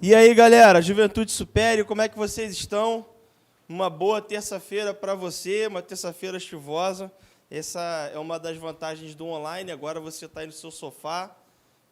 E aí, galera, Juventude Supere, como é que vocês estão? Uma boa terça-feira para você, uma terça-feira chuvosa. Essa é uma das vantagens do online. Agora você está aí no seu sofá,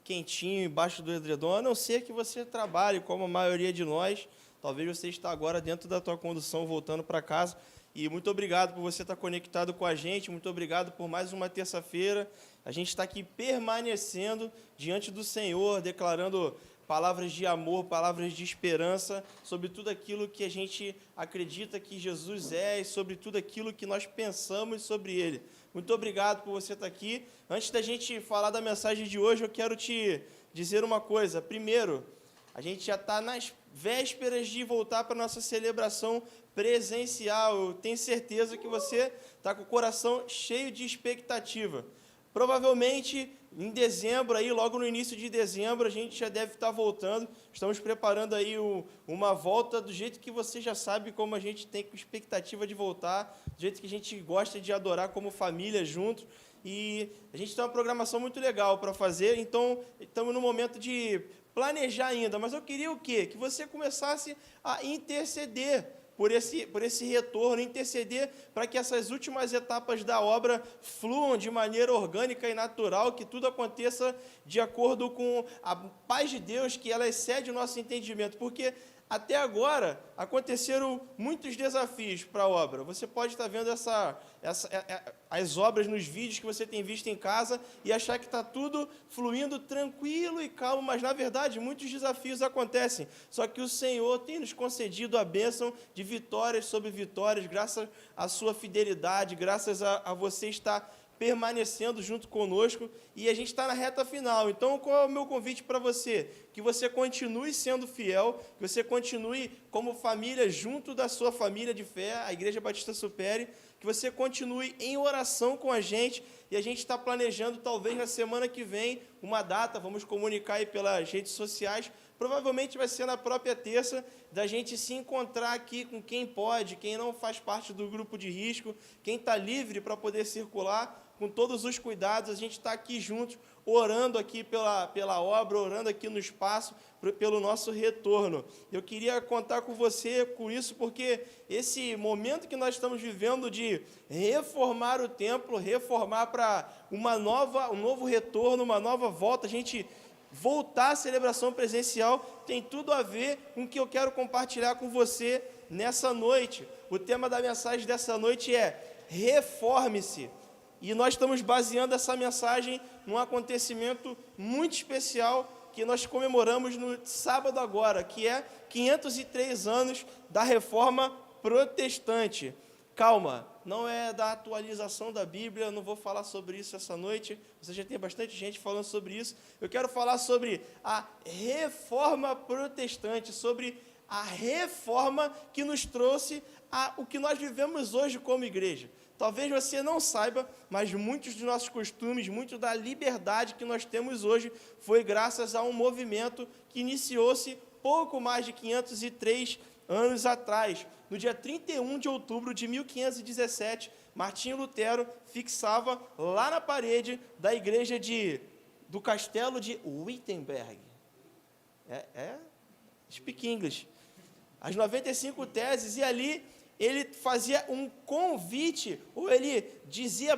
quentinho, embaixo do edredom, a não ser que você trabalhe, como a maioria de nós. Talvez você está agora dentro da tua condução, voltando para casa. E muito obrigado por você estar conectado com a gente, muito obrigado por mais uma terça-feira. A gente está aqui permanecendo diante do Senhor, declarando palavras de amor, palavras de esperança, sobre tudo aquilo que a gente acredita que Jesus é e sobre tudo aquilo que nós pensamos sobre Ele. Muito obrigado por você estar aqui. Antes da gente falar da mensagem de hoje, eu quero te dizer uma coisa. Primeiro, a gente já está nas vésperas de voltar para a nossa celebração presencial. Eu tenho certeza que você está com o coração cheio de expectativa. Provavelmente, em dezembro, aí, logo no início de dezembro, a gente já deve estar voltando. Estamos preparando aí uma volta do jeito que você já sabe como a gente tem expectativa de voltar, do jeito que a gente gosta de adorar como família junto. E a gente tem uma programação muito legal para fazer, então estamos no momento de planejar ainda. Mas eu queria o quê? Que você começasse a interceder por esse retorno, interceder para que essas últimas etapas da obra fluam de maneira orgânica e natural, que tudo aconteça de acordo com a paz de Deus, que ela excede o nosso entendimento, porque até agora aconteceram muitos desafios para a obra. Você pode estar vendo as obras nos vídeos que você tem visto em casa e achar que está tudo fluindo tranquilo e calmo, mas, na verdade, muitos desafios acontecem. Só que o Senhor tem nos concedido a bênção de vitórias sobre vitórias, graças à sua fidelidade, graças a você estar permanecendo junto conosco, e a gente está na reta final. Então, qual é o meu convite para você? Que você continue sendo fiel, que você continue como família junto da sua família de fé, a Igreja Batista Supere, que você continue em oração com a gente, e a gente está planejando, talvez na semana que vem, uma data, vamos comunicar aí pelas redes sociais, provavelmente vai ser na própria terça, da gente se encontrar aqui com quem pode, quem não faz parte do grupo de risco, quem está livre para poder circular, com todos os cuidados, a gente está aqui juntos, orando aqui pela obra, orando aqui no espaço, pelo nosso retorno. Eu queria contar com você com isso, porque esse momento que nós estamos vivendo de reformar o templo, reformar para um novo retorno, uma nova volta, a gente voltar à celebração presencial, tem tudo a ver com o que eu quero compartilhar com você nessa noite. O tema da mensagem dessa noite é Reforme-se. E nós estamos baseando essa mensagem num acontecimento muito especial que nós comemoramos no sábado agora, que é 503 anos da Reforma Protestante. Calma, não é da atualização da Bíblia, não vou falar sobre isso essa noite, você já tem bastante gente falando sobre isso. Eu quero falar sobre a Reforma Protestante, sobre a reforma que nos trouxe o que nós vivemos hoje como igreja. Talvez você não saiba, mas muitos dos nossos costumes, muito da liberdade que nós temos hoje, foi graças a um movimento que iniciou-se pouco mais de 503 anos atrás. No dia 31 de outubro de 1517, Martinho Lutero fixava lá na parede da igreja do castelo de Wittenberg. Speak English. As 95 teses, e ali ele fazia um convite, ou ele dizia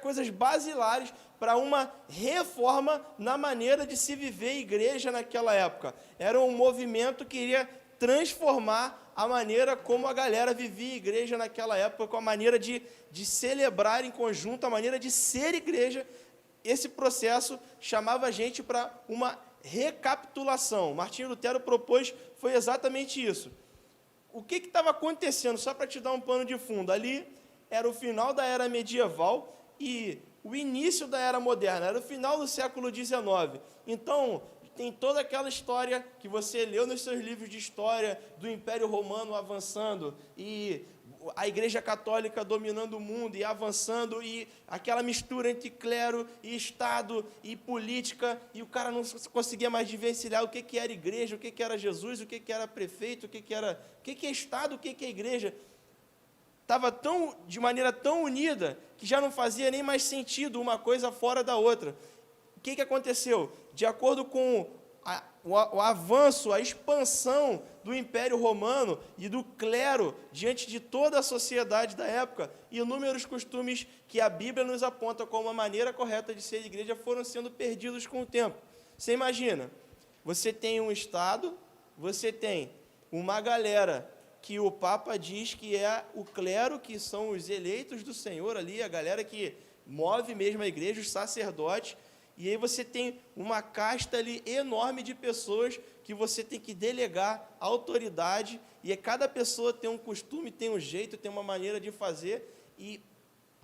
coisas basilares para uma reforma na maneira de se viver igreja naquela época. Era um movimento que iria transformar a maneira como a galera vivia igreja naquela época, com a maneira de celebrar em conjunto, a maneira de ser igreja. Esse processo chamava a gente para uma recapitulação. Martinho Lutero propôs, foi exatamente isso. O que estava acontecendo? Só para te dar um pano de fundo, ali era o final da era medieval e o início da era moderna, era o final do século XIX. Então, tem toda aquela história que você leu nos seus livros de história, do Império Romano avançando, e a Igreja Católica dominando o mundo e avançando, e aquela mistura entre clero e Estado e política, e o cara não conseguia mais diferenciar o que era igreja, o que era Jesus, o que era prefeito, o que é Estado, o que é igreja. Estava de maneira tão unida que já não fazia nem mais sentido uma coisa fora da outra. O que aconteceu? De acordo com o avanço, a expansão do Império Romano e do clero diante de toda a sociedade da época, e inúmeros costumes que a Bíblia nos aponta como a maneira correta de ser igreja foram sendo perdidos com o tempo. Você imagina, você tem um Estado, você tem uma galera que o Papa diz que é o clero, que são os eleitos do Senhor ali, a galera que move mesmo a igreja, os sacerdotes, e aí você tem uma casta ali enorme de pessoas que você tem que delegar autoridade, e cada pessoa tem um costume, tem um jeito, tem uma maneira de fazer, e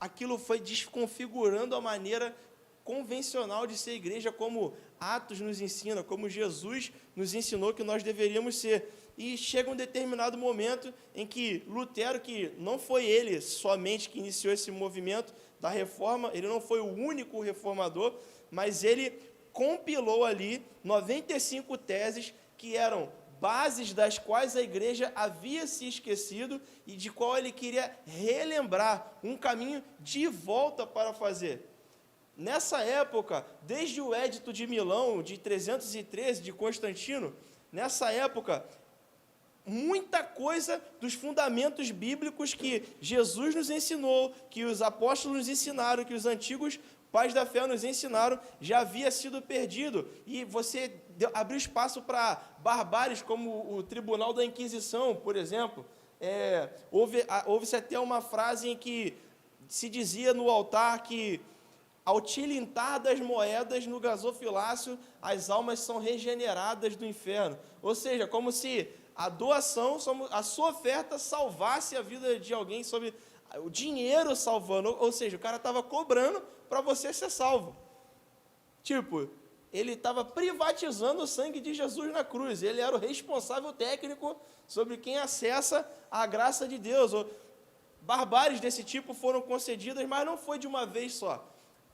aquilo foi desconfigurando a maneira convencional de ser igreja, como Atos nos ensina, como Jesus nos ensinou que nós deveríamos ser. E chega um determinado momento em que Lutero, que não foi ele somente que iniciou esse movimento da reforma, ele não foi o único reformador, mas ele compilou ali 95 teses que eram bases das quais a igreja havia se esquecido e de qual ele queria relembrar um caminho de volta para fazer. Nessa época, desde o Edito de Milão, de 313, de Constantino, nessa época, muita coisa dos fundamentos bíblicos que Jesus nos ensinou, que os apóstolos nos ensinaram, que os antigos pais da fé nos ensinaram, já havia sido perdido. E você abriu espaço para barbáries, como o Tribunal da Inquisição, por exemplo. Houve-se até uma frase em que se dizia no altar que, ao tilintar das moedas no gasofilácio, as almas são regeneradas do inferno. Ou seja, como se a doação, a sua oferta salvasse a vida de alguém, sobre o dinheiro salvando. Ou seja, o cara estava cobrando para você ser salvo. Tipo, ele estava privatizando o sangue de Jesus na cruz. Ele era o responsável técnico sobre quem acessa a graça de Deus. Barbáries desse tipo foram concedidas, mas não foi de uma vez só.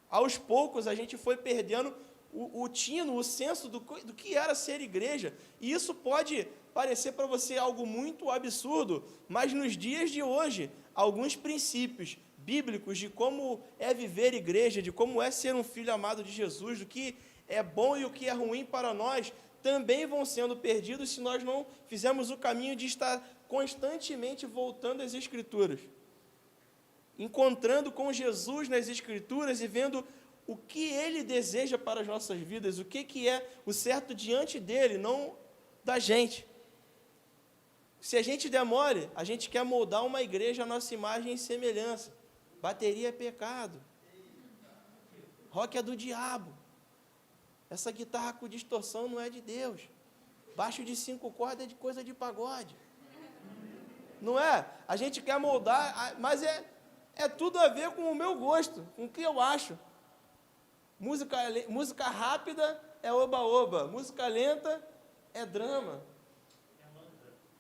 Aos poucos, a gente foi perdendo o tino, o senso do que era ser igreja. E isso pode parecer para você algo muito absurdo, mas nos dias de hoje, alguns princípios bíblicos de como é viver igreja, de como é ser um filho amado de Jesus, do que é bom e o que é ruim para nós, também vão sendo perdidos se nós não fizermos o caminho de estar constantemente voltando às Escrituras, encontrando com Jesus nas Escrituras e vendo o que Ele deseja para as nossas vidas, o que é o certo diante dEle, não da gente. Se a gente der mole, a gente quer moldar uma igreja à nossa imagem e semelhança. Bateria é pecado. Rock é do diabo. Essa guitarra com distorção não é de Deus. Baixo de 5 cordas é de coisa de pagode. Não é? A gente quer moldar, mas é tudo a ver com o meu gosto, com o que eu acho. Música rápida é oba-oba. Música lenta é drama.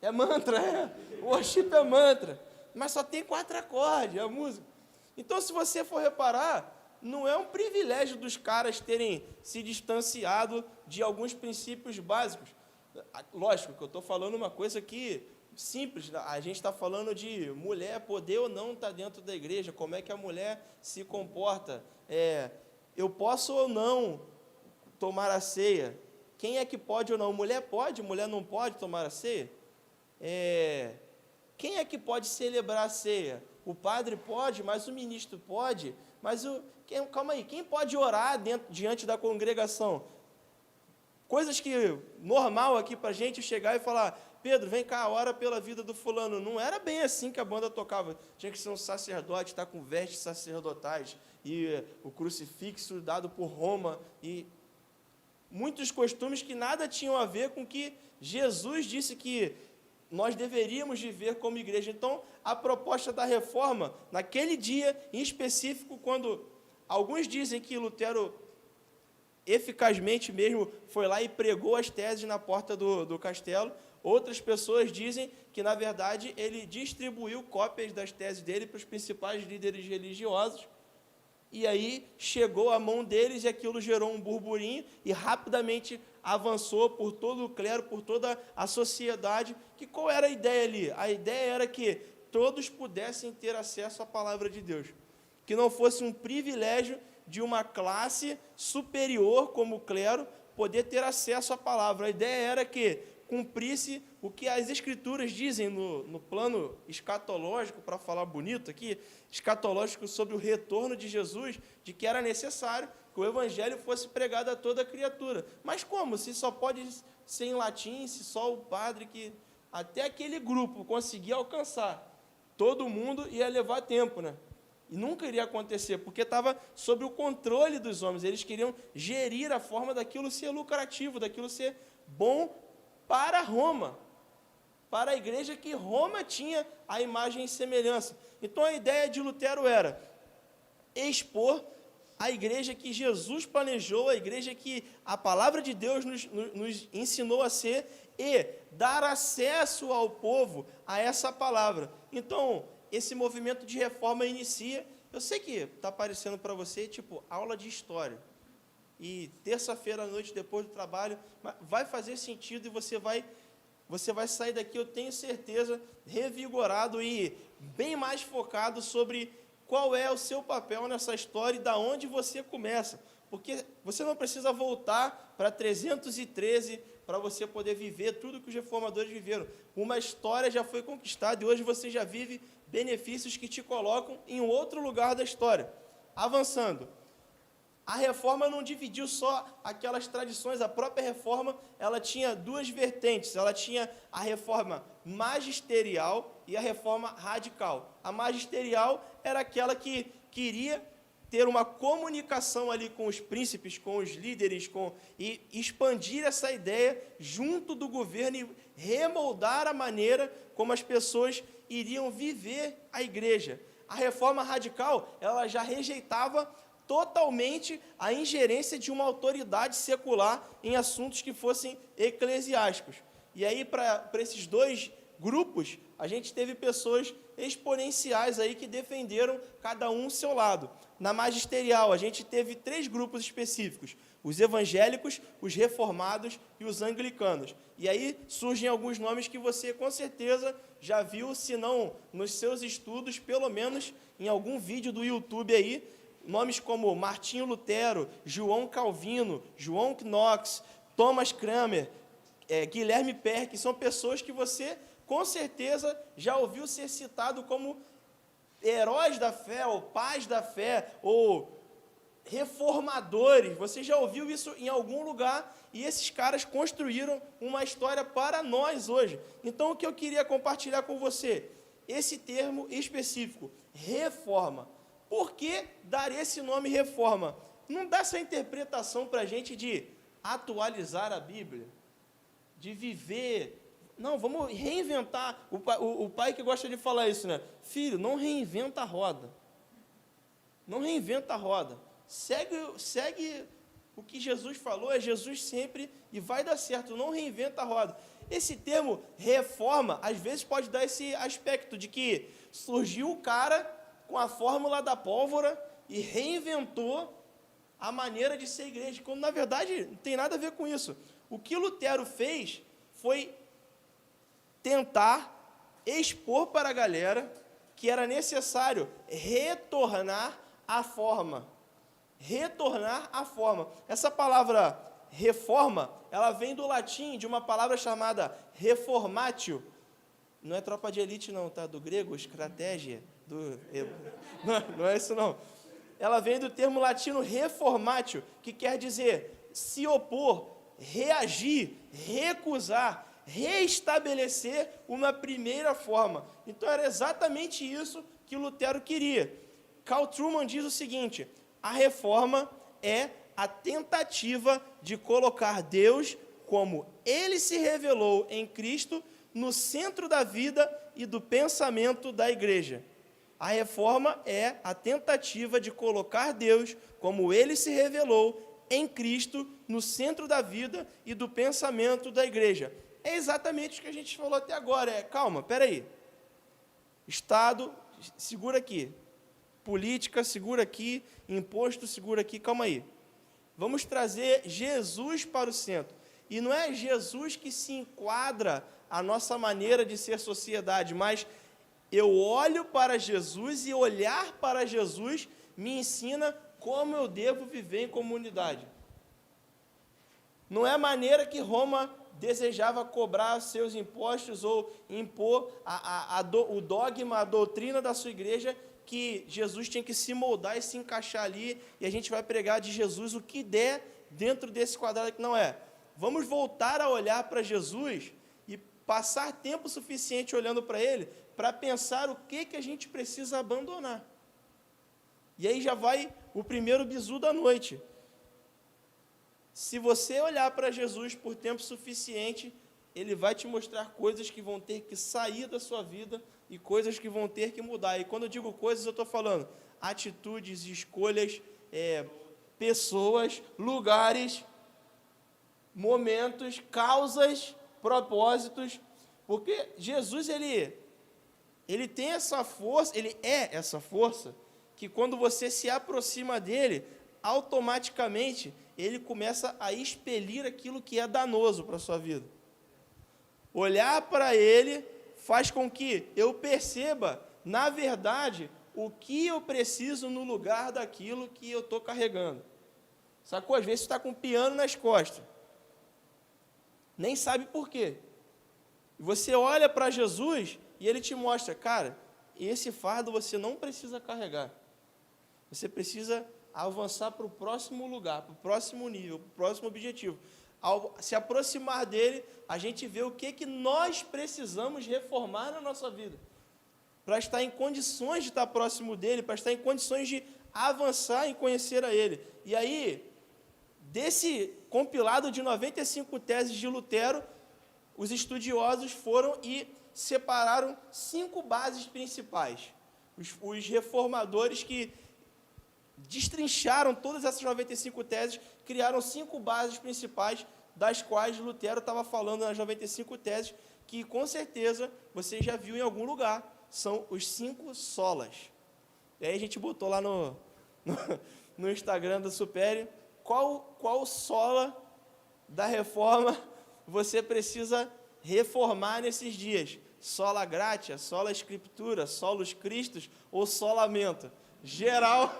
É mantra. O worship é mantra. Mas só tem 4 acordes, é a música. Então, se você for reparar, não é um privilégio dos caras terem se distanciado de alguns princípios básicos. Lógico que eu estou falando uma coisa aqui simples, a gente está falando de mulher poder ou não estar dentro da igreja, como é que a mulher se comporta, eu posso ou não tomar a ceia, quem é que pode ou não, mulher pode, mulher não pode tomar a ceia, quem é que pode celebrar a ceia? O padre pode, mas o ministro pode, mas calma aí, quem pode orar diante da congregação? Coisas que, normal aqui para a gente chegar e falar, Pedro, vem cá, ora pela vida do fulano. Não era bem assim que a banda tocava. Tinha que ser um sacerdote, estar com vestes sacerdotais, e o crucifixo dado por Roma, e muitos costumes que nada tinham a ver com o que Jesus disse que nós deveríamos viver como igreja. Então, a proposta da reforma, naquele dia em específico, quando alguns dizem que Lutero eficazmente mesmo foi lá e pregou as teses na porta do castelo, outras pessoas dizem que, na verdade, ele distribuiu cópias das teses dele para os principais líderes religiosos, e aí chegou à mão deles e aquilo gerou um burburinho e rapidamente avançou por todo o clero, por toda a sociedade. Que qual era a ideia ali? A ideia era que todos pudessem ter acesso à palavra de Deus, que não fosse um privilégio de uma classe superior como o clero poder ter acesso à palavra. A ideia era que cumprisse o que as Escrituras dizem no plano escatológico, para falar bonito aqui, escatológico sobre o retorno de Jesus, de que era necessário que o Evangelho fosse pregado a toda criatura. Mas como? Se só pode ser em latim, se só o padre que... Até aquele grupo conseguir alcançar todo mundo ia levar tempo, né? E nunca iria acontecer, porque estava sob o controle dos homens. Eles queriam gerir a forma daquilo ser lucrativo, daquilo ser bom para Roma, para a igreja que Roma tinha a imagem e semelhança. Então a ideia de Lutero era expor a igreja que Jesus planejou, a igreja que a palavra de Deus nos ensinou a ser, e dar acesso ao povo a essa palavra. Então, esse movimento de reforma inicia. Eu sei que está aparecendo para você, tipo, aula de história. E terça-feira à noite, depois do trabalho, vai fazer sentido e você vai sair daqui, eu tenho certeza, revigorado e bem mais focado sobre qual é o seu papel nessa história e da onde você começa. Porque você não precisa voltar para 313 para você poder viver tudo que os reformadores viveram. Uma história já foi conquistada e hoje você já vive benefícios que te colocam em um outro lugar da história. Avançando. A reforma não dividiu só aquelas tradições, a própria reforma, ela tinha duas vertentes, ela tinha a reforma magisterial e a reforma radical. A magisterial era aquela que queria ter uma comunicação ali com os príncipes, com os líderes, e expandir essa ideia junto do governo e remoldar a maneira como as pessoas iriam viver a igreja. A reforma radical, ela já rejeitava totalmente a ingerência de uma autoridade secular em assuntos que fossem eclesiásticos. E aí, para esses dois grupos, a gente teve pessoas exponenciais aí que defenderam cada um o seu lado. Na magisterial, a gente teve 3 grupos específicos: os evangélicos, os reformados e os anglicanos. E aí surgem alguns nomes que você com certeza já viu, se não nos seus estudos, pelo menos em algum vídeo do YouTube aí, nomes como Martinho Lutero, João Calvino, João Knox, Thomas Cranmer, Guilherme Perk, são pessoas que você, com certeza, já ouviu ser citado como heróis da fé, ou pais da fé, ou reformadores. Você já ouviu isso em algum lugar, e esses caras construíram uma história para nós hoje. Então, o que eu queria compartilhar com você? Esse termo específico, reforma. Por que dar esse nome reforma? Não dá essa interpretação para a gente de atualizar a Bíblia, de viver... Não, vamos reinventar. O pai que gosta de falar isso, né? Filho, não reinventa a roda. Não reinventa a roda. Segue o que Jesus falou, é Jesus sempre, e vai dar certo. Não reinventa a roda. Esse termo reforma, às vezes pode dar esse aspecto de que surgiu o cara com a fórmula da pólvora e reinventou a maneira de ser igreja, quando na verdade não tem nada a ver com isso. O que Lutero fez foi tentar expor para a galera que era necessário retornar à forma. Retornar à forma. Essa palavra reforma, ela vem do latim, de uma palavra chamada reformatio. Não é tropa de elite não, tá? Do grego, estratégia. Não é isso não. Ela vem do termo latino reformatio, que quer dizer se opor, reagir, recusar, reestabelecer uma primeira forma. Então era exatamente isso que Lutero queria. Carl Trueman diz o seguinte: a reforma é a tentativa de colocar Deus, como Ele se revelou em Cristo, no centro da vida e do pensamento da igreja. A reforma é a tentativa de colocar Deus, como Ele se revelou em Cristo, no centro da vida e do pensamento da igreja. É exatamente o que a gente falou até agora. Calma, peraí. Estado, segura aqui. Política, segura aqui. Imposto, segura aqui. Calma aí. Vamos trazer Jesus para o centro. E não é Jesus que se enquadra a nossa maneira de ser sociedade, mas eu olho para Jesus e olhar para Jesus me ensina como eu devo viver em comunidade. Não é a maneira que Roma desejava cobrar seus impostos ou impor o dogma, a doutrina da sua igreja, que Jesus tinha que se moldar e se encaixar ali, e a gente vai pregar de Jesus o que der dentro desse quadrado que não é. Vamos voltar a olhar para Jesus e passar tempo suficiente olhando para Ele, para pensar o que a gente precisa abandonar. E aí já vai o primeiro bizu da noite. Se você olhar para Jesus por tempo suficiente, Ele vai te mostrar coisas que vão ter que sair da sua vida e coisas que vão ter que mudar. E quando eu digo coisas, eu estou falando atitudes, escolhas, pessoas, lugares, momentos, causas, propósitos, porque Jesus, ele tem essa força, ele é essa força, que quando você se aproxima dele, automaticamente, ele começa a expelir aquilo que é danoso para a sua vida. Olhar para ele faz com que eu perceba, na verdade, o que eu preciso no lugar daquilo que eu estou carregando. Sacou? Às vezes você está com um piano nas costas, nem sabe por quê. Você olha para Jesus e ele te mostra, cara, esse fardo você não precisa carregar. Você precisa avançar para o próximo lugar, para o próximo nível, para o próximo objetivo. Ao se aproximar dele, a gente vê o que nós precisamos reformar na nossa vida, para estar em condições de estar próximo dele, para estar em condições de avançar em conhecer a ele. E aí, desse compilado de 95 teses de Lutero, os estudiosos foram e separaram 5 bases principais. Os reformadores que destrincharam todas essas 95 teses, criaram 5 bases principais, das quais Lutero estava falando nas 95 teses, que com certeza você já viu em algum lugar, são os 5 solas. E aí a gente botou lá no Instagram do Supério, qual sola da reforma você precisa reformar nesses dias? Sola gratia, sola escritura, solos Christus ou solamento? Geral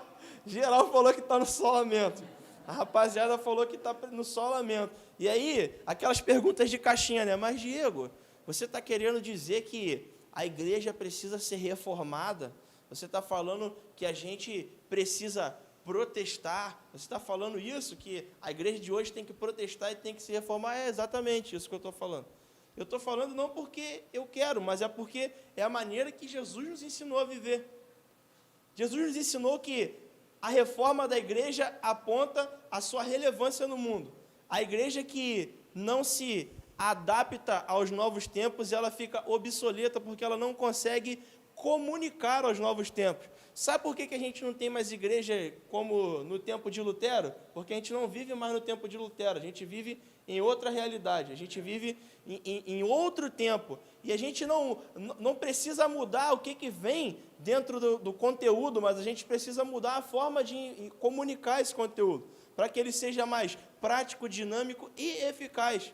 falou que está no solamento. A rapaziada falou que está no solamento. E aí, aquelas perguntas de caixinha, né? Mas, Diego, você está querendo dizer que a igreja precisa ser reformada? Você está falando que a gente precisa protestar? Você está falando isso, que a igreja de hoje tem que protestar e tem que se reformar? É exatamente isso que eu estou falando. Eu estou falando não porque eu quero, mas é porque é a maneira que Jesus nos ensinou a viver. Jesus nos ensinou que a reforma da igreja aponta a sua relevância no mundo. A igreja que não se adapta aos novos tempos, ela fica obsoleta porque ela não consegue comunicar aos novos tempos. Sabe por que a gente não tem mais igreja como no tempo de Lutero? Porque a gente não vive mais no tempo de Lutero, a gente vive em outra realidade, a gente vive em outro tempo. E a gente não precisa mudar o que vem dentro do conteúdo, mas a gente precisa mudar a forma de comunicar esse conteúdo, para que ele seja mais prático, dinâmico e eficaz.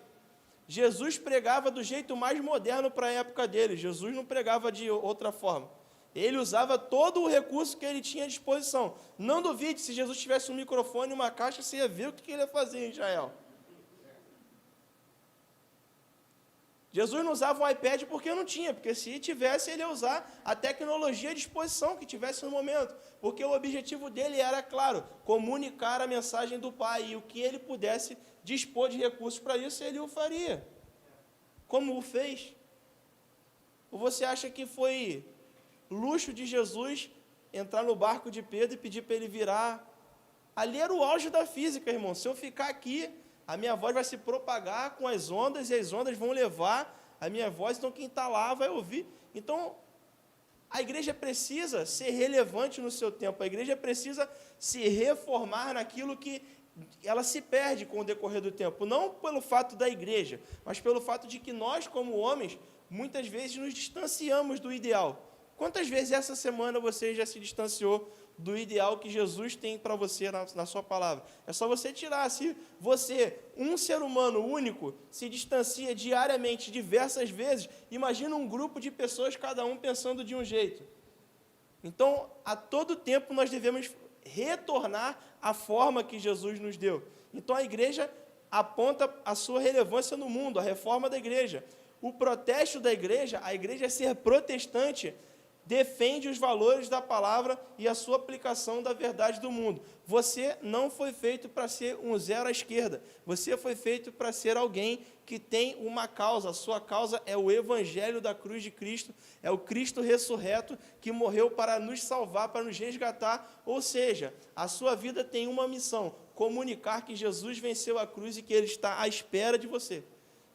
Jesus pregava do jeito mais moderno para a época dele. Jesus não pregava de outra forma. Ele usava todo o recurso que ele tinha à disposição. Não duvide, se Jesus tivesse um microfone e uma caixa, você ia ver o que ele ia fazer em Israel. Jesus não usava um iPad porque não tinha, porque se tivesse, ele ia usar a tecnologia à disposição que tivesse no momento, porque o objetivo dele era, claro, comunicar a mensagem do Pai, e o que ele pudesse dispor de recursos para isso, ele o faria, como o fez. Ou você acha que foi luxo de Jesus entrar no barco de Pedro e pedir para ele virar? Ali era o auge da física, irmão. Se eu ficar aqui, a minha voz vai se propagar com as ondas, e as ondas vão levar a minha voz, então quem está lá vai ouvir. Então, a igreja precisa ser relevante no seu tempo, a igreja precisa se reformar naquilo que ela se perde com o decorrer do tempo, não pelo fato da igreja, mas pelo fato de que nós, como homens, muitas vezes nos distanciamos do ideal. Quantas vezes essa semana você já se distanciou do ideal que Jesus tem para você na sua palavra? É só você tirar. Se você, um ser humano único, se distancia diariamente diversas vezes, imagina um grupo de pessoas, cada um pensando de um jeito. Então, a todo tempo nós devemos retornar à forma que Jesus nos deu. Então, a igreja aponta a sua relevância no mundo, a reforma da igreja. O protesto da igreja, a igreja ser protestante, defende os valores da palavra e a sua aplicação da verdade do mundo. Você não foi feito para ser um zero à esquerda. Você foi feito para ser alguém que tem uma causa. A sua causa é o evangelho da cruz de Cristo, é o Cristo ressurreto que morreu para nos salvar, para nos resgatar. Ou seja, a sua vida tem uma missão: comunicar que Jesus venceu a cruz e que Ele está à espera de você,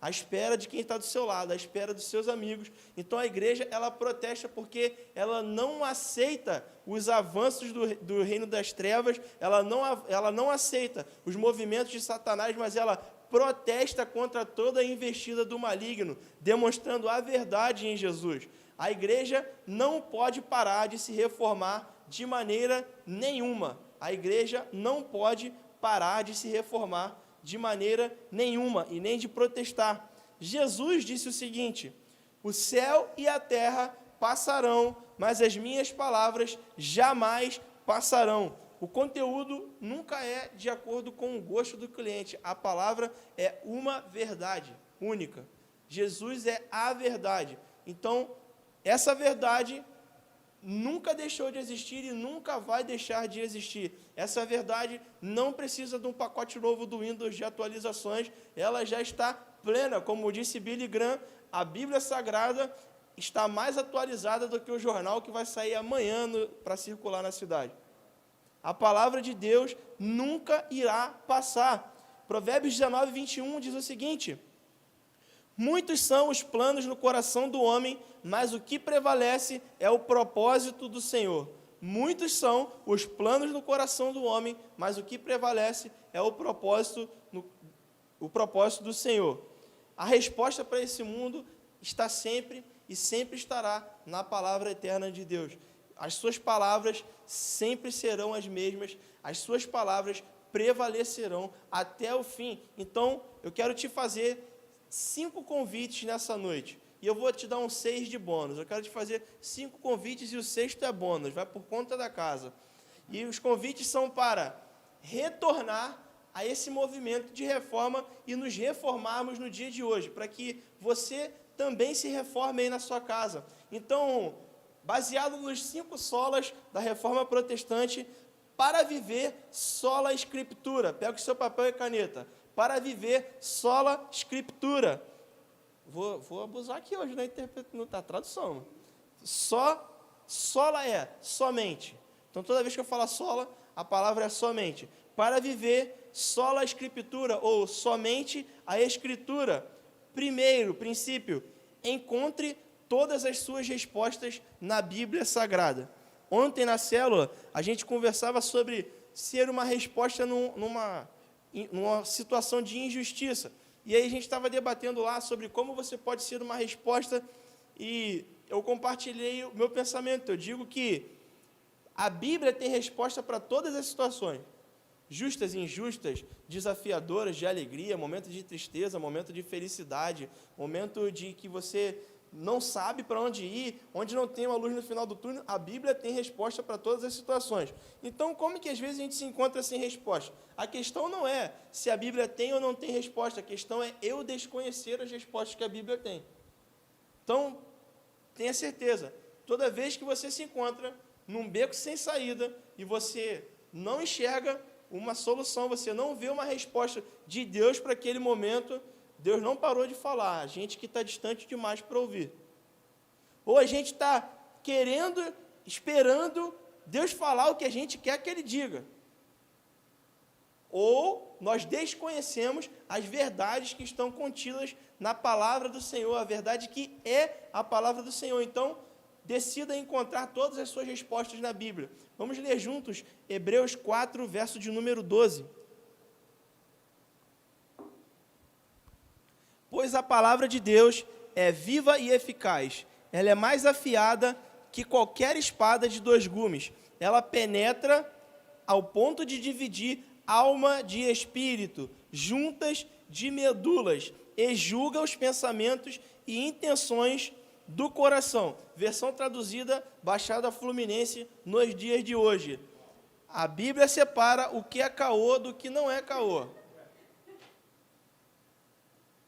à espera de quem está do seu lado, à espera dos seus amigos. Então a igreja, ela protesta porque ela não aceita os avanços do reino das trevas, ela não aceita os movimentos de Satanás, mas ela protesta contra toda a investida do maligno, demonstrando a verdade em Jesus. A igreja não pode parar de se reformar de maneira nenhuma. A igreja não pode parar de se reformar de maneira nenhuma, e nem de protestar. Jesus disse o seguinte: o céu e a terra passarão, mas as minhas palavras jamais passarão. O conteúdo nunca é de acordo com o gosto do cliente. A palavra é uma verdade única. Jesus é a verdade. Então, essa verdade nunca deixou de existir e nunca vai deixar de existir. Essa verdade não precisa de um pacote novo do Windows de atualizações, ela já está plena. Como disse Billy Graham, a Bíblia Sagrada está mais atualizada do que o jornal que vai sair amanhã para circular na cidade. A palavra de Deus nunca irá passar. Provérbios 19, 21 diz o seguinte: muitos são os planos no coração do homem, mas o que prevalece é o propósito do Senhor. Muitos são os planos no coração do homem, mas o que prevalece é o propósito do Senhor. A resposta para esse mundo está sempre e sempre estará na palavra eterna de Deus. As suas palavras sempre serão as mesmas, as suas palavras prevalecerão até o fim. Então, eu quero te fazer 5 convites nessa noite. E eu vou te dar 6 de bônus. Eu quero te fazer 5 convites e o 6º é bônus, vai por conta da casa. E os convites são para retornar a esse movimento de reforma e nos reformarmos no dia de hoje, para que você também se reforme aí na sua casa. Então, baseado nos 5 solas da reforma protestante, para viver sola escritura. Pega o seu papel e caneta. Para viver sola escritura. Vou abusar aqui hoje na tradução. Sola é somente. Então, toda vez que eu falar sola, a palavra é somente. Para viver sola escritura, ou somente a escritura. Primeiro princípio: encontre todas as suas respostas na Bíblia Sagrada. Ontem na célula, a gente conversava sobre ser uma resposta numa situação de injustiça. E aí a gente estava debatendo lá sobre como você pode ser uma resposta, e eu compartilhei o meu pensamento. Eu digo que a Bíblia tem resposta para todas as situações, justas e injustas, desafiadoras, de alegria, momento de tristeza, momento de felicidade, momento de que você não sabe para onde ir, onde não tem uma luz no final do túnel. A Bíblia tem resposta para todas as situações. Então, como que às vezes a gente se encontra sem resposta? A questão não é se a Bíblia tem ou não tem resposta, a questão é eu desconhecer as respostas que a Bíblia tem. Então, tenha certeza, toda vez que você se encontra num beco sem saída e você não enxerga uma solução, você não vê uma resposta de Deus para aquele momento, Deus não parou de falar, a gente que está distante demais para ouvir. Ou a gente está querendo, esperando Deus falar o que a gente quer que Ele diga. Ou nós desconhecemos as verdades que estão contidas na palavra do Senhor, a verdade que é a palavra do Senhor. Então, decida encontrar todas as suas respostas na Bíblia. Vamos ler juntos Hebreus 4, verso de número 12. Pois a palavra de Deus é viva e eficaz. Ela é mais afiada que qualquer espada de 2 gumes. Ela penetra ao ponto de dividir alma de espírito, juntas de medulas, e julga os pensamentos e intenções do coração. Versão traduzida, Baixada Fluminense, nos dias de hoje. A Bíblia separa o que é caô do que não é caô.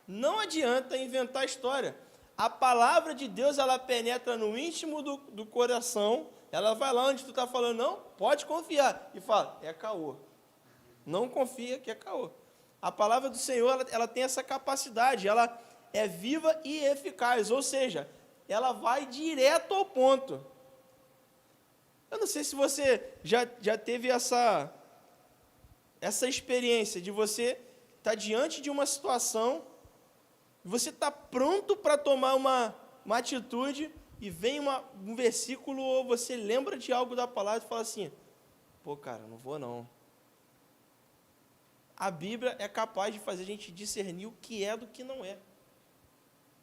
Não adianta inventar história. A palavra de Deus, ela penetra no íntimo do coração, ela vai lá onde tu está falando, não, pode confiar, e fala, é caô. Não confia que é caô. A palavra do Senhor, ela tem essa capacidade, ela é viva e eficaz, ou seja, ela vai direto ao ponto. Eu não sei se você já teve essa experiência de você estar diante de uma situação, você está pronto para tomar uma atitude, e vem um versículo, ou você lembra de algo da palavra e fala assim, pô, cara, não vou não. A Bíblia é capaz de fazer a gente discernir o que é do que não é.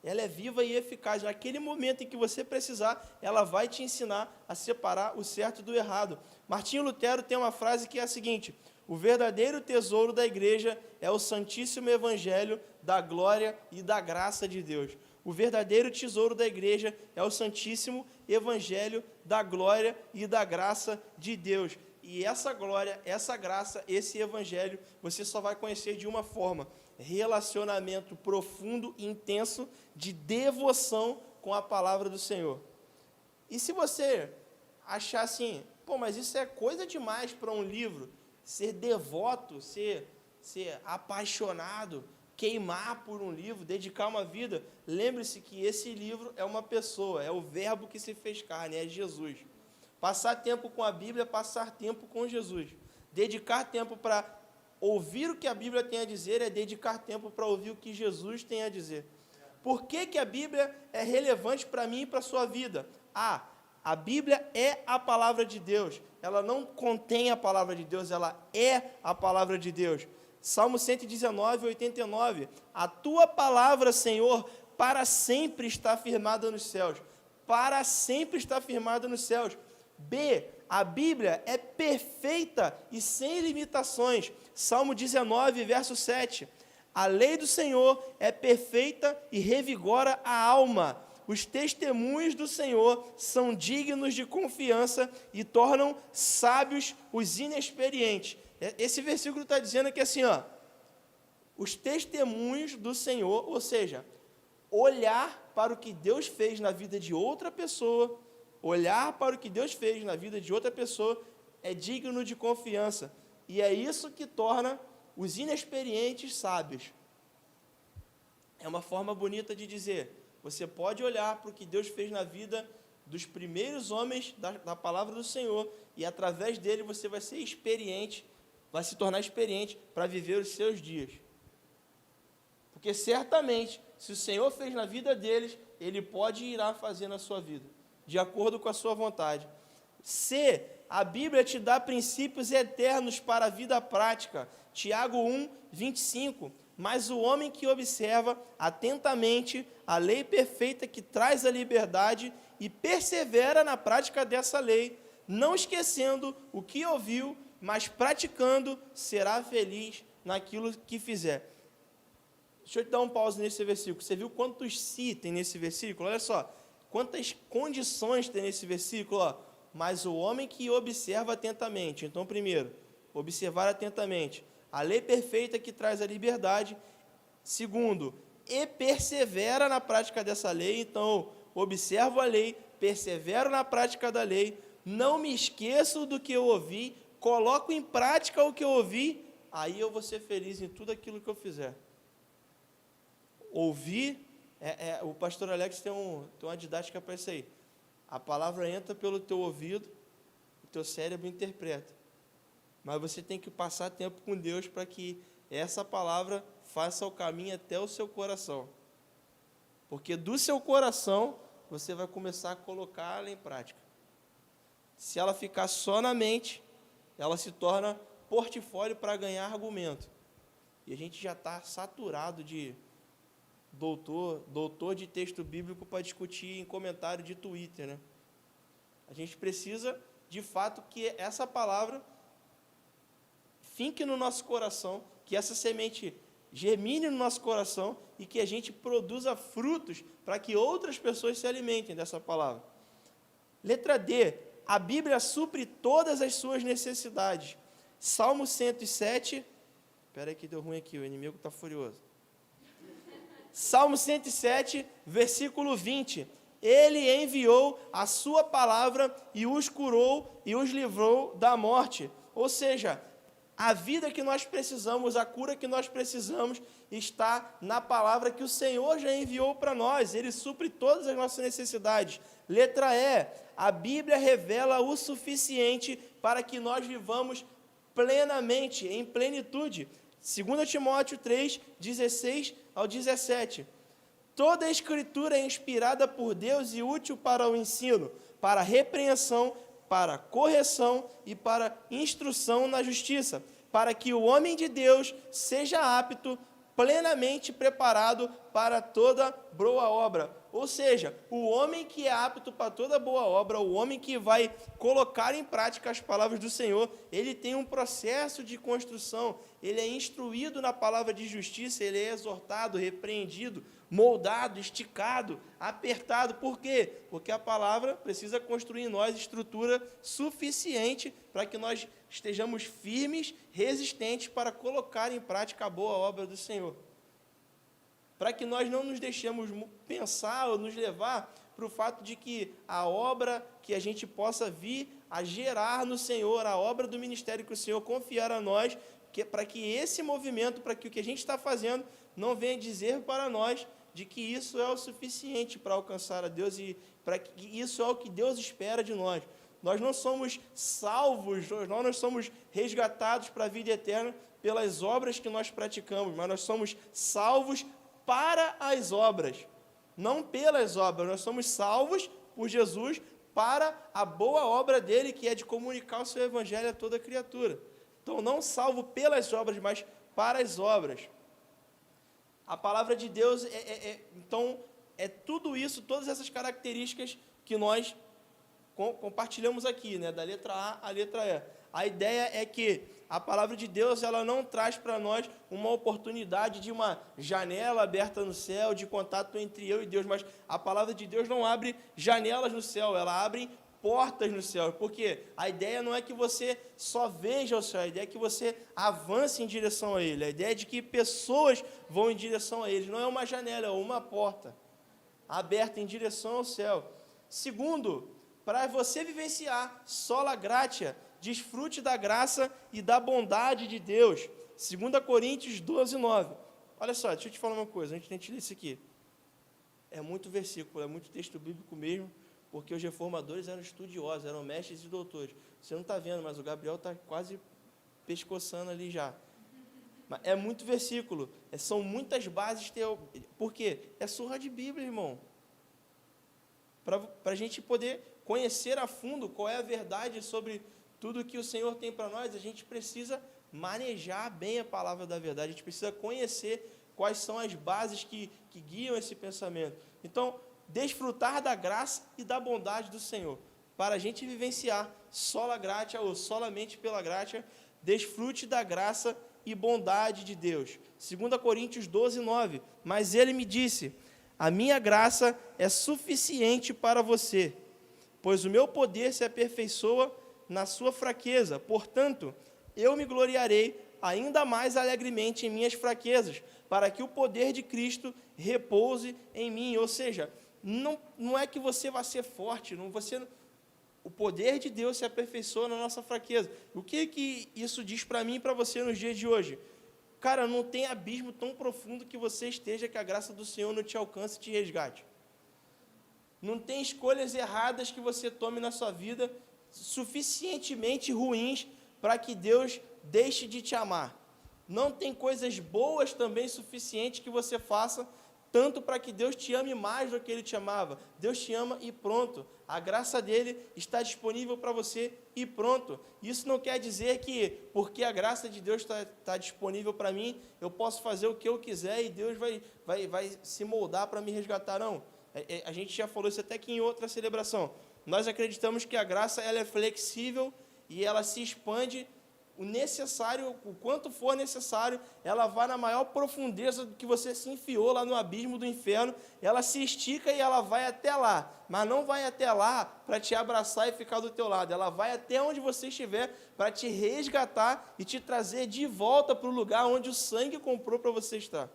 Ela é viva e eficaz. Naquele momento em que você precisar, ela vai te ensinar a separar o certo do errado. Martinho Lutero tem uma frase que é a seguinte: o verdadeiro tesouro da igreja é o Santíssimo Evangelho da glória e da graça de Deus. O verdadeiro tesouro da igreja é o Santíssimo Evangelho da glória e da graça de Deus. E essa glória, essa graça, esse evangelho, você só vai conhecer de uma forma: relacionamento profundo e intenso de devoção com a palavra do Senhor. E se você achar assim, pô, mas isso é coisa demais para um livro, ser devoto, ser apaixonado, queimar por um livro, dedicar uma vida, lembre-se que esse livro é uma pessoa, é o verbo que se fez carne, é Jesus. Passar tempo com a Bíblia é passar tempo com Jesus. Dedicar tempo para ouvir o que a Bíblia tem a dizer é dedicar tempo para ouvir o que Jesus tem a dizer. Por que a Bíblia é relevante para mim e para a sua vida? A Bíblia é a palavra de Deus. Ela não contém a palavra de Deus, ela é a palavra de Deus. Salmo 119, 89. A tua palavra, Senhor, para sempre está firmada nos céus. Para sempre está firmada nos céus. B, a Bíblia é perfeita e sem limitações. Salmo 19, verso 7. A lei do Senhor é perfeita e revigora a alma. Os testemunhos do Senhor são dignos de confiança e tornam sábios os inexperientes. Esse versículo está dizendo que assim, os testemunhos do Senhor, ou seja, olhar para o que Deus fez na vida de outra pessoa, olhar para o que Deus fez na vida de outra pessoa é digno de confiança. E é isso que torna os inexperientes sábios. É uma forma bonita de dizer, você pode olhar para o que Deus fez na vida dos primeiros homens da palavra do Senhor, e através dele você vai ser experiente, vai se tornar experiente para viver os seus dias. Porque certamente, se o Senhor fez na vida deles, Ele pode e irá fazer na sua vida, de acordo com a sua vontade. C, a Bíblia te dá princípios eternos para a vida prática. Tiago 1, 25. Mas o homem que observa atentamente a lei perfeita que traz a liberdade e persevera na prática dessa lei, não esquecendo o que ouviu, mas praticando, será feliz naquilo que fizer. Deixa eu te dar um pause nesse versículo. Você viu quantos se tem nesse versículo? Olha só, quantas condições tem nesse versículo. Mas o homem que observa atentamente. Então, primeiro, observar atentamente a lei perfeita que traz a liberdade. Segundo, e persevera na prática dessa lei. Então, observo a lei, persevero na prática da lei, não me esqueço do que eu ouvi, coloco em prática o que eu ouvi, aí eu vou ser feliz em tudo aquilo que eu fizer. Ouvir, o pastor Alex tem uma didática para isso aí. A palavra entra pelo teu ouvido, o teu cérebro interpreta. Mas você tem que passar tempo com Deus para que essa palavra faça o caminho até o seu coração. Porque do seu coração, você vai começar a colocá-la em prática. Se ela ficar só na mente, ela se torna portfólio para ganhar argumento. E a gente já está saturado de doutor de texto bíblico para discutir em comentário de Twitter, né? A gente precisa, de fato, que essa palavra finque no nosso coração, que essa semente germine no nosso coração e que a gente produza frutos para que outras pessoas se alimentem dessa palavra. Letra D, a Bíblia supre todas as suas necessidades. Salmo 107, espera aí que deu ruim aqui, o inimigo está furioso. Salmo 107, versículo 20. Ele enviou a sua palavra e os curou e os livrou da morte. Ou seja, a vida que nós precisamos, a cura que nós precisamos, está na palavra que o Senhor já enviou para nós. Ele supre todas as nossas necessidades. Letra E, a Bíblia revela o suficiente para que nós vivamos plenamente, em plenitude. 2 Timóteo 3, 16 ao 17. Toda a Escritura é inspirada por Deus e útil para o ensino, para a repreensão, para a correção e para a instrução na justiça, para que o homem de Deus seja apto, plenamente preparado para toda boa obra. Ou seja, o homem que é apto para toda boa obra, o homem que vai colocar em prática as palavras do Senhor, ele tem um processo de construção, ele é instruído na palavra de justiça, ele é exortado, repreendido, moldado, esticado, apertado. Por quê? Porque a palavra precisa construir em nós estrutura suficiente para que nós estejamos firmes, resistentes para colocar em prática a boa obra do Senhor. Para que nós não nos deixemos pensar ou nos levar para o fato de que a obra que a gente possa vir a gerar no Senhor, a obra do ministério que o Senhor confiar a nós, para que esse movimento, para que o que a gente está fazendo, não venha dizer para nós de que isso é o suficiente para alcançar a Deus e para que isso é o que Deus espera de nós. Nós não somos salvos, nós não somos resgatados para a vida eterna pelas obras que nós praticamos, mas nós somos salvos para as obras, não pelas obras. Nós somos salvos por Jesus para a boa obra dele, que é de comunicar o seu evangelho a toda criatura. Então, não salvo pelas obras, mas para as obras. A palavra de Deus então, é tudo isso, todas essas características que nós compartilhamos aqui, né, da letra A à letra E. A ideia é que a palavra de Deus, ela não traz para nós uma oportunidade de uma janela aberta no céu, de contato entre eu e Deus, mas a palavra de Deus não abre janelas no céu, ela abre portas no céu, porque a ideia não é que você só veja o céu, a ideia é que você avance em direção a ele, a ideia é de que pessoas vão em direção a ele, não é uma janela, é uma porta aberta em direção ao céu. Segundo, para você vivenciar sola gratia, desfrute da graça e da bondade de Deus. 2 Coríntios 12, 9. Olha só, deixa eu te falar uma coisa, antes de a gente ler isso aqui. É muito versículo, é muito texto bíblico mesmo, porque os reformadores eram estudiosos, eram mestres e doutores. Você não está vendo, mas o Gabriel está quase pescoçando ali já. Mas é muito versículo, são muitas bases. Por quê? É surra de Bíblia, irmão. Para a gente poder conhecer a fundo qual é a verdade sobre tudo que o Senhor tem para nós, a gente precisa manejar bem a palavra da verdade, a gente precisa conhecer quais são as bases que guiam esse pensamento. Então, desfrutar da graça e da bondade do Senhor, para a gente vivenciar sola gratia ou solamente pela gratia, desfrute da graça e bondade de Deus. 2 Coríntios 12, 9. Mas ele me disse: a minha graça é suficiente para você, pois o meu poder se aperfeiçoa na sua fraqueza. Portanto, eu me gloriarei ainda mais alegremente em minhas fraquezas, para que o poder de Cristo repouse em mim. Ou seja, não é que você vai ser forte, o poder de Deus se aperfeiçoa na nossa fraqueza. O que isso diz para mim e para você nos dias de hoje? Cara, não tem abismo tão profundo que você esteja que a graça do Senhor não te alcance e te resgate. Não tem escolhas erradas que você tome na sua vida suficientemente ruins para que Deus deixe de te amar. Não tem coisas boas também suficientes que você faça tanto para que Deus te ame mais do que Ele te amava. Deus te ama e pronto. A graça dEle está disponível para você e pronto. Isso não quer dizer que, porque a graça de Deus está disponível para mim, eu posso fazer o que eu quiser e Deus vai se moldar para me resgatar, não. A gente já falou isso até aqui em outra celebração. Nós acreditamos que a graça ela é flexível e ela se expande o necessário, o quanto for necessário, ela vai na maior profundeza do que você se enfiou lá no abismo do inferno, ela se estica e ela vai até lá, mas não vai até lá para te abraçar e ficar do teu lado, ela vai até onde você estiver para te resgatar e te trazer de volta para o lugar onde o sangue comprou para você estar.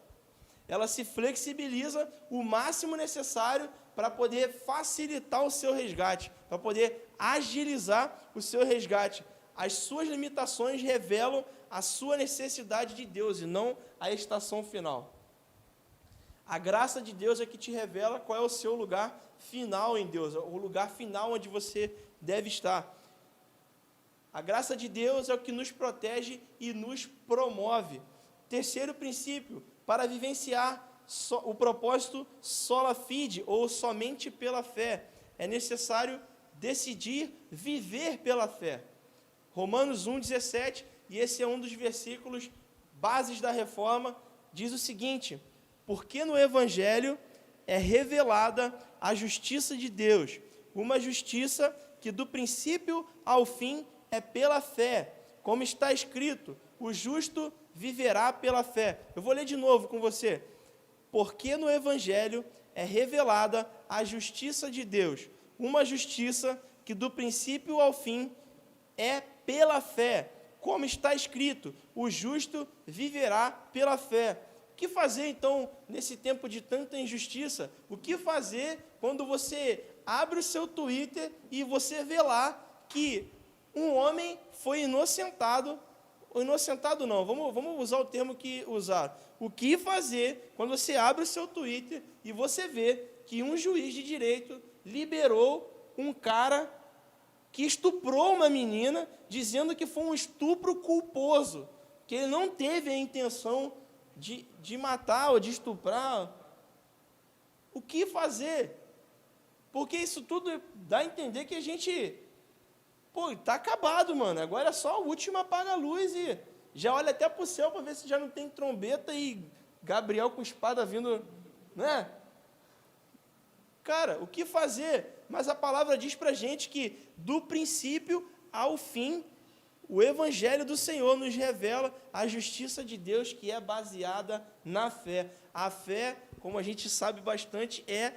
ela se flexibiliza o máximo necessário para poder facilitar o seu resgate, para poder agilizar o seu resgate. As suas limitações revelam a sua necessidade de Deus e não a estação final. A graça de Deus é que te revela qual é o seu lugar final em Deus, o lugar final onde você deve estar. A graça de Deus é o que nos protege e nos promove. Terceiro princípio, para vivenciar o propósito sola fide, ou somente pela fé, é necessário decidir viver pela fé. Romanos 1,17, e esse é um dos versículos bases da reforma, diz o seguinte: porque no Evangelho é revelada a justiça de Deus, uma justiça que do princípio ao fim é pela fé, como está escrito, o justo viverá pela fé. Eu vou ler de novo com você. Porque no Evangelho é revelada a justiça de Deus, uma justiça que do princípio ao fim é pela fé, como está escrito, o justo viverá pela fé. O que fazer, então, nesse tempo de tanta injustiça? O que fazer quando você abre o seu Twitter e você vê lá que um homem foi inocentado, ou inocentado não, vamos usar o termo que usaram. O que fazer quando você abre o seu Twitter e você vê que um juiz de direito liberou um cara que estuprou uma menina, dizendo que foi um estupro culposo, que ele não teve a intenção de matar ou de estuprar? O que fazer? Porque isso tudo dá a entender que a gente, está acabado, mano, agora é só o último apaga a luz e já olha até para o céu para ver se já não tem trombeta e Gabriel com espada vindo, né? Cara, o que fazer? Mas a palavra diz para a gente que do princípio ao fim, o Evangelho do Senhor nos revela a justiça de Deus que é baseada na fé. A fé, como a gente sabe bastante, é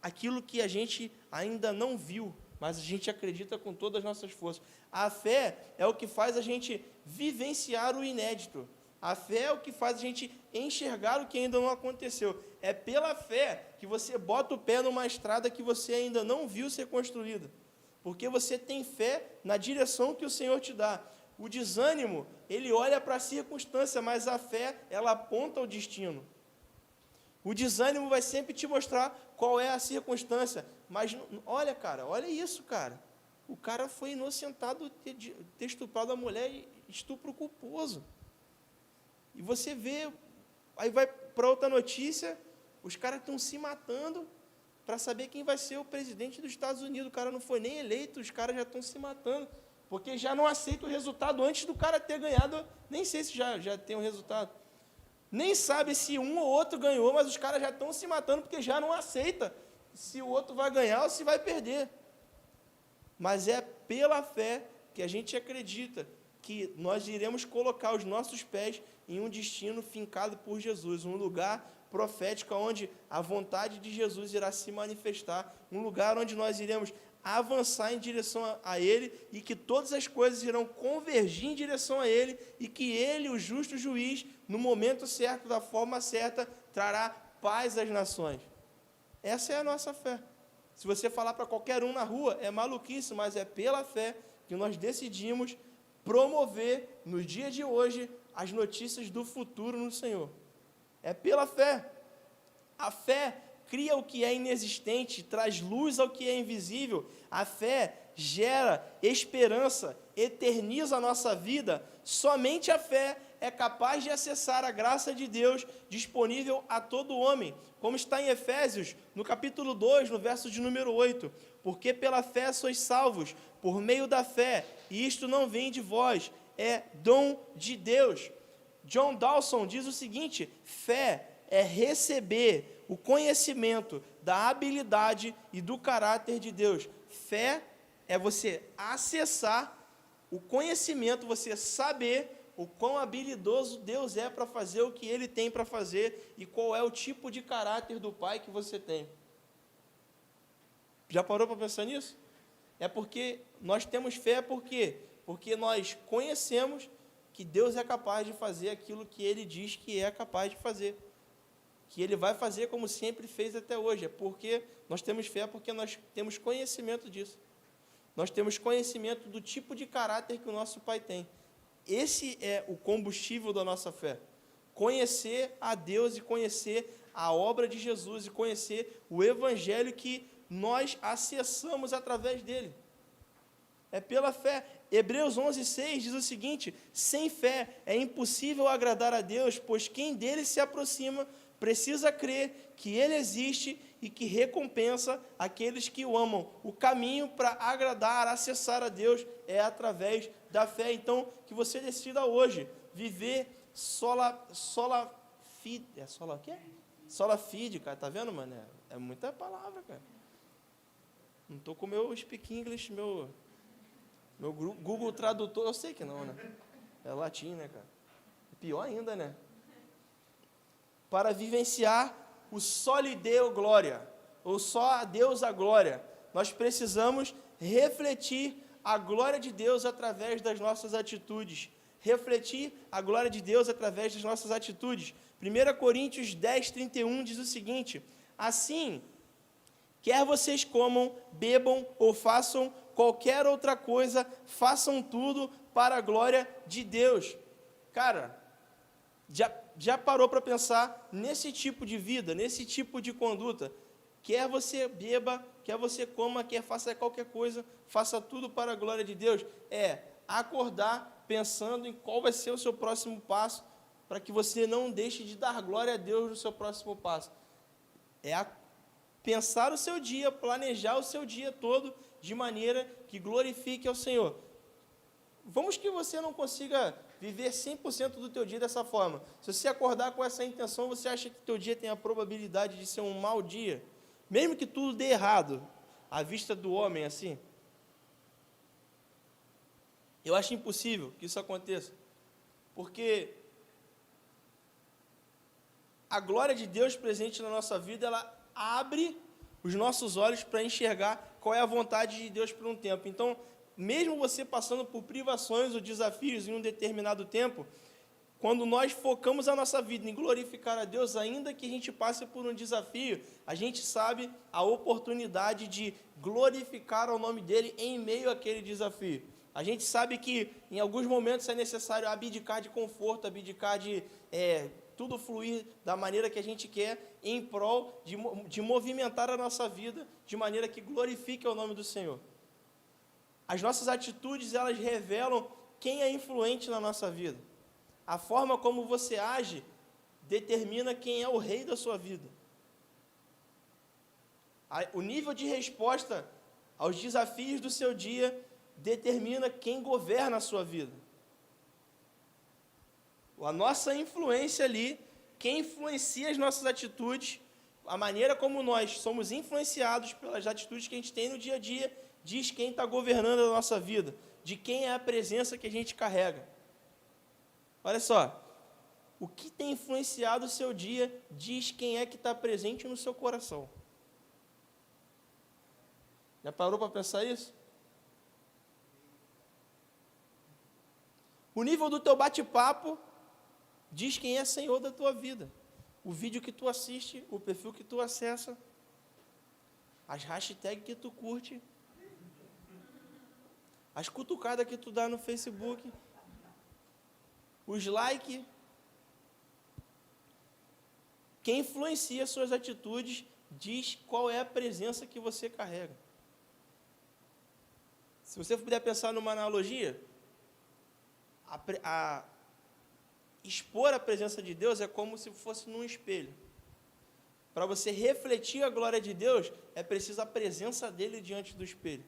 aquilo que a gente ainda não viu, mas a gente acredita com todas as nossas forças. A fé é o que faz a gente vivenciar o inédito. A fé é o que faz a gente enxergar o que ainda não aconteceu. É pela fé que você bota o pé numa estrada que você ainda não viu ser construída. Porque você tem fé na direção que o Senhor te dá. O desânimo, ele olha para a circunstância, mas a fé, ela aponta ao destino. O desânimo vai sempre te mostrar qual é a circunstância. Mas, olha, cara, olha isso, cara. O cara foi inocentado de ter estuprado a mulher, estupro culposo. E você vê, aí vai para outra notícia, os caras estão se matando para saber quem vai ser o presidente dos Estados Unidos. O cara não foi nem eleito, os caras já estão se matando, porque já não aceita o resultado antes do cara ter ganhado, nem sei se já tem um resultado. Nem sabe se um ou outro ganhou, mas os caras já estão se matando porque já não aceita se o outro vai ganhar ou se vai perder. Mas é pela fé que a gente acredita que nós iremos colocar os nossos pés em um destino fincado por Jesus, um lugar profético onde a vontade de Jesus irá se manifestar, um lugar onde nós iremos avançar em direção a Ele e que todas as coisas irão convergir em direção a Ele e que Ele, o justo juiz, no momento certo, da forma certa, trará paz às nações. Essa é a nossa fé. Se você falar para qualquer um na rua, é maluquice, mas é pela fé que nós decidimos promover, no dia de hoje, as notícias do futuro no Senhor. É pela fé. A fé cria o que é inexistente, traz luz ao que é invisível. A fé gera esperança, eterniza a nossa vida. Somente a fé é capaz de acessar a graça de Deus disponível a todo homem. Como está em Efésios, no capítulo 2, no verso de número 8. Porque pela fé sois salvos, por meio da fé, e isto não vem de vós, é dom de Deus. John Dawson diz o seguinte: fé é receber o conhecimento da habilidade e do caráter de Deus. Fé é você acessar o conhecimento, você saber o quão habilidoso Deus é para fazer o que Ele tem para fazer e qual é o tipo de caráter do Pai que você tem. Já parou para pensar nisso? É porque nós temos fé, por quê? Porque nós conhecemos que Deus é capaz de fazer aquilo que Ele diz que é capaz de fazer. que Ele vai fazer como sempre fez até hoje. É porque nós temos fé, porque nós temos conhecimento disso. Nós temos conhecimento do tipo de caráter que o nosso Pai tem. Esse é o combustível da nossa fé. Conhecer a Deus e conhecer a obra de Jesus e conhecer o Evangelho que nós acessamos através dele. É pela fé. Hebreus 11:6 diz o seguinte: sem fé é impossível agradar a Deus, pois quem dele se aproxima precisa crer que ele existe e que recompensa aqueles que o amam. O caminho para agradar, acessar a Deus é através da fé. Então, que você decida hoje viver sola fide. É sola o quê? Sola fide, cara. Tá vendo, mano? É muita palavra, cara. Não estou com o meu Speak English, meu Google Tradutor, eu sei que não, né? É latim, né, cara? Pior ainda, né? Para vivenciar o só lhe deu glória, ou só a Deus a glória, nós precisamos refletir a glória de Deus através das nossas atitudes. Refletir a glória de Deus através das nossas atitudes. 1 Coríntios 10:31 diz o seguinte: assim, quer vocês comam, bebam ou façam qualquer outra coisa, façam tudo para a glória de Deus. Cara, já parou para pensar nesse tipo de vida, nesse tipo de conduta? Quer você beba, quer você coma, quer faça qualquer coisa, faça tudo para a glória de Deus. É acordar pensando em qual vai ser o seu próximo passo, para que você não deixe de dar glória a Deus no seu próximo passo. É pensar o seu dia, planejar o seu dia todo, de maneira que glorifique ao Senhor. Vamos que você não consiga viver 100% do teu dia dessa forma. Se você acordar com essa intenção, você acha que o teu dia tem a probabilidade de ser um mau dia? Mesmo que tudo dê errado, à vista do homem, assim? Eu acho impossível que isso aconteça. Porque a glória de Deus presente na nossa vida, ela abre os nossos olhos para enxergar qual é a vontade de Deus por um tempo. Então, mesmo você passando por privações ou desafios em um determinado tempo, quando nós focamos a nossa vida em glorificar a Deus, ainda que a gente passe por um desafio, a gente sabe a oportunidade de glorificar o nome dele em meio àquele desafio. A gente sabe que em alguns momentos é necessário abdicar de conforto, abdicar de tudo fluir da maneira que a gente quer, em prol de movimentar a nossa vida de maneira que glorifique o nome do Senhor. As nossas atitudes, elas revelam quem é influente na nossa vida. A forma como você age determina quem é o rei da sua vida. O nível de resposta aos desafios do seu dia determina quem governa a sua vida. A nossa influência ali, quem influencia as nossas atitudes, a maneira como nós somos influenciados pelas atitudes que a gente tem no dia a dia, diz quem está governando a nossa vida, de quem é a presença que a gente carrega. Olha só, o que tem influenciado o seu dia diz quem é que está presente no seu coração. Já parou para pensar isso? O nível do teu bate-papo diz quem é Senhor da tua vida. O vídeo que tu assiste, o perfil que tu acessa, as hashtags que tu curte, as cutucadas que tu dá no Facebook, os likes. Quem influencia suas atitudes diz qual é a presença que você carrega. Se você puder pensar numa analogia, expor a presença de Deus é como se fosse num espelho. Para você refletir a glória de Deus, é preciso a presença dele diante do espelho.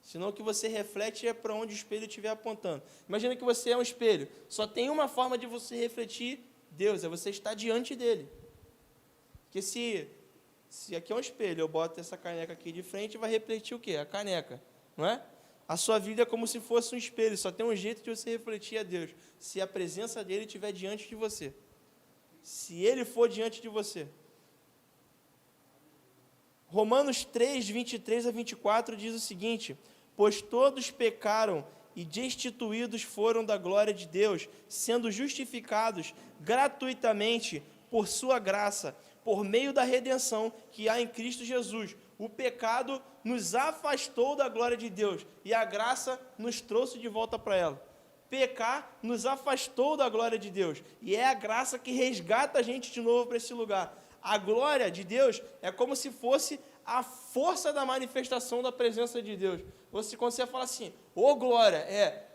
Senão o que você reflete é para onde o espelho estiver apontando. Imagina que você é um espelho. Só tem uma forma de você refletir Deus, é você estar diante dele. Porque se aqui é um espelho, eu boto essa caneca aqui de frente, vai refletir o quê? A caneca, não é? A sua vida é como se fosse um espelho, só tem um jeito de você refletir a Deus, se a presença dele estiver diante de você. Se ele for diante de você. Romanos 3, 23 a 24 diz o seguinte: pois todos pecaram e destituídos foram da glória de Deus, sendo justificados gratuitamente por sua graça, por meio da redenção que há em Cristo Jesus. O pecado nos afastou da glória de Deus e a graça nos trouxe de volta para ela. Pecar nos afastou da glória de Deus e é a graça que resgata a gente de novo para esse lugar. A glória de Deus é como se fosse a força da manifestação da presença de Deus. Quando você fala assim, ô glória,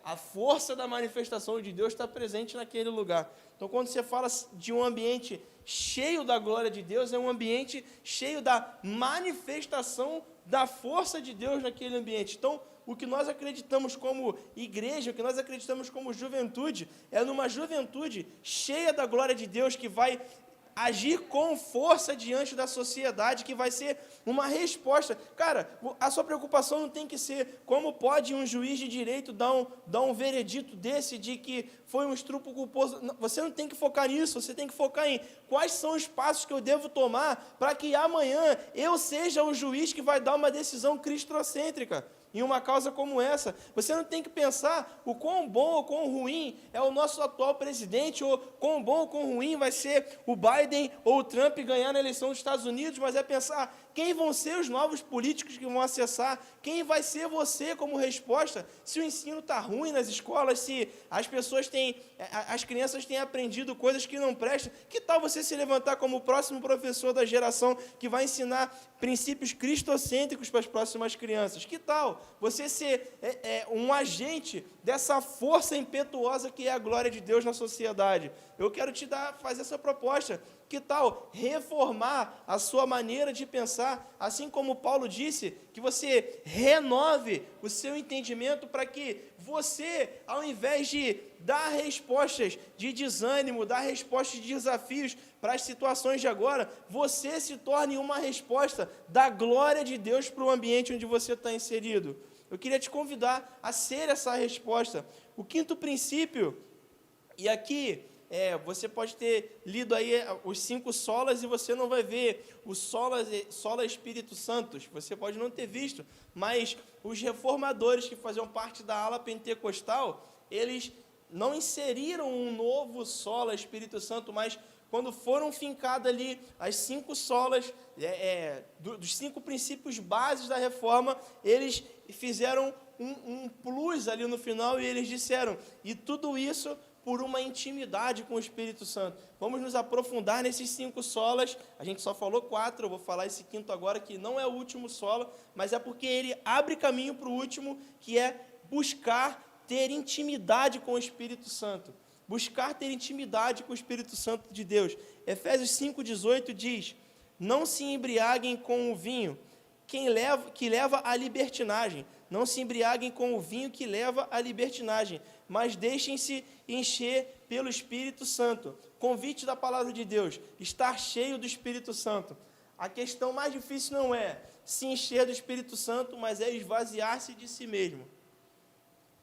a força da manifestação de Deus está presente naquele lugar. Então, quando você fala de um ambiente cheio da glória de Deus, é um ambiente cheio da manifestação da força de Deus naquele ambiente. Então, o que nós acreditamos como igreja, o que nós acreditamos como juventude, é numa juventude cheia da glória de Deus, que vai agir com força diante da sociedade, que vai ser uma resposta. Cara, a sua preocupação não tem que ser como pode um juiz de direito dar um veredito desse de que foi um estupro culposo. Você não tem que focar nisso, você tem que focar em quais são os passos que eu devo tomar para que amanhã eu seja o juiz que vai dar uma decisão cristocêntrica em uma causa como essa. Você não tem que pensar o quão bom ou quão ruim é o nosso atual presidente, ou quão bom ou quão ruim vai ser o Biden ou o Trump ganhar na eleição dos Estados Unidos, mas é pensar quem vão ser os novos políticos que vão acessar, quem vai ser você como resposta, se o ensino está ruim nas escolas, se as crianças têm aprendido coisas que não prestam. Que tal você se levantar como o próximo professor da geração que vai ensinar princípios cristocêntricos para as próximas crianças? Que tal você ser um agente dessa força impetuosa que é a glória de Deus na sociedade? Eu quero fazer essa proposta. Que tal reformar a sua maneira de pensar, assim como Paulo disse, que você renove o seu entendimento para que você, ao invés de dar respostas de desânimo, dar respostas de desafios para as situações de agora, você se torne uma resposta da glória de Deus para o ambiente onde você está inserido. Eu queria te convidar a ser essa resposta. O quinto princípio, e aqui você pode ter lido aí os 5 solas e você não vai ver o sola Espírito Santo, você pode não ter visto, mas os reformadores que faziam parte da ala pentecostal, eles não inseriram um novo sola Espírito Santo, mas quando foram fincadas ali as 5 solas, dos 5 princípios bases da reforma, eles fizeram um plus ali no final e eles disseram, e tudo isso por uma intimidade com o Espírito Santo. Vamos nos aprofundar nesses 5 solas. A gente só falou 4, eu vou falar esse quinto agora, que não é o último sola, mas é porque ele abre caminho para o último, que é buscar ter intimidade com o Espírito Santo. Buscar ter intimidade com o Espírito Santo de Deus. Efésios 5,18 diz, não se embriaguem com o vinho, que leva à libertinagem. Não se embriaguem com o vinho que leva à libertinagem, mas deixem-se encher pelo Espírito Santo. Convite da palavra de Deus, estar cheio do Espírito Santo. A questão mais difícil não é se encher do Espírito Santo, mas é esvaziar-se de si mesmo.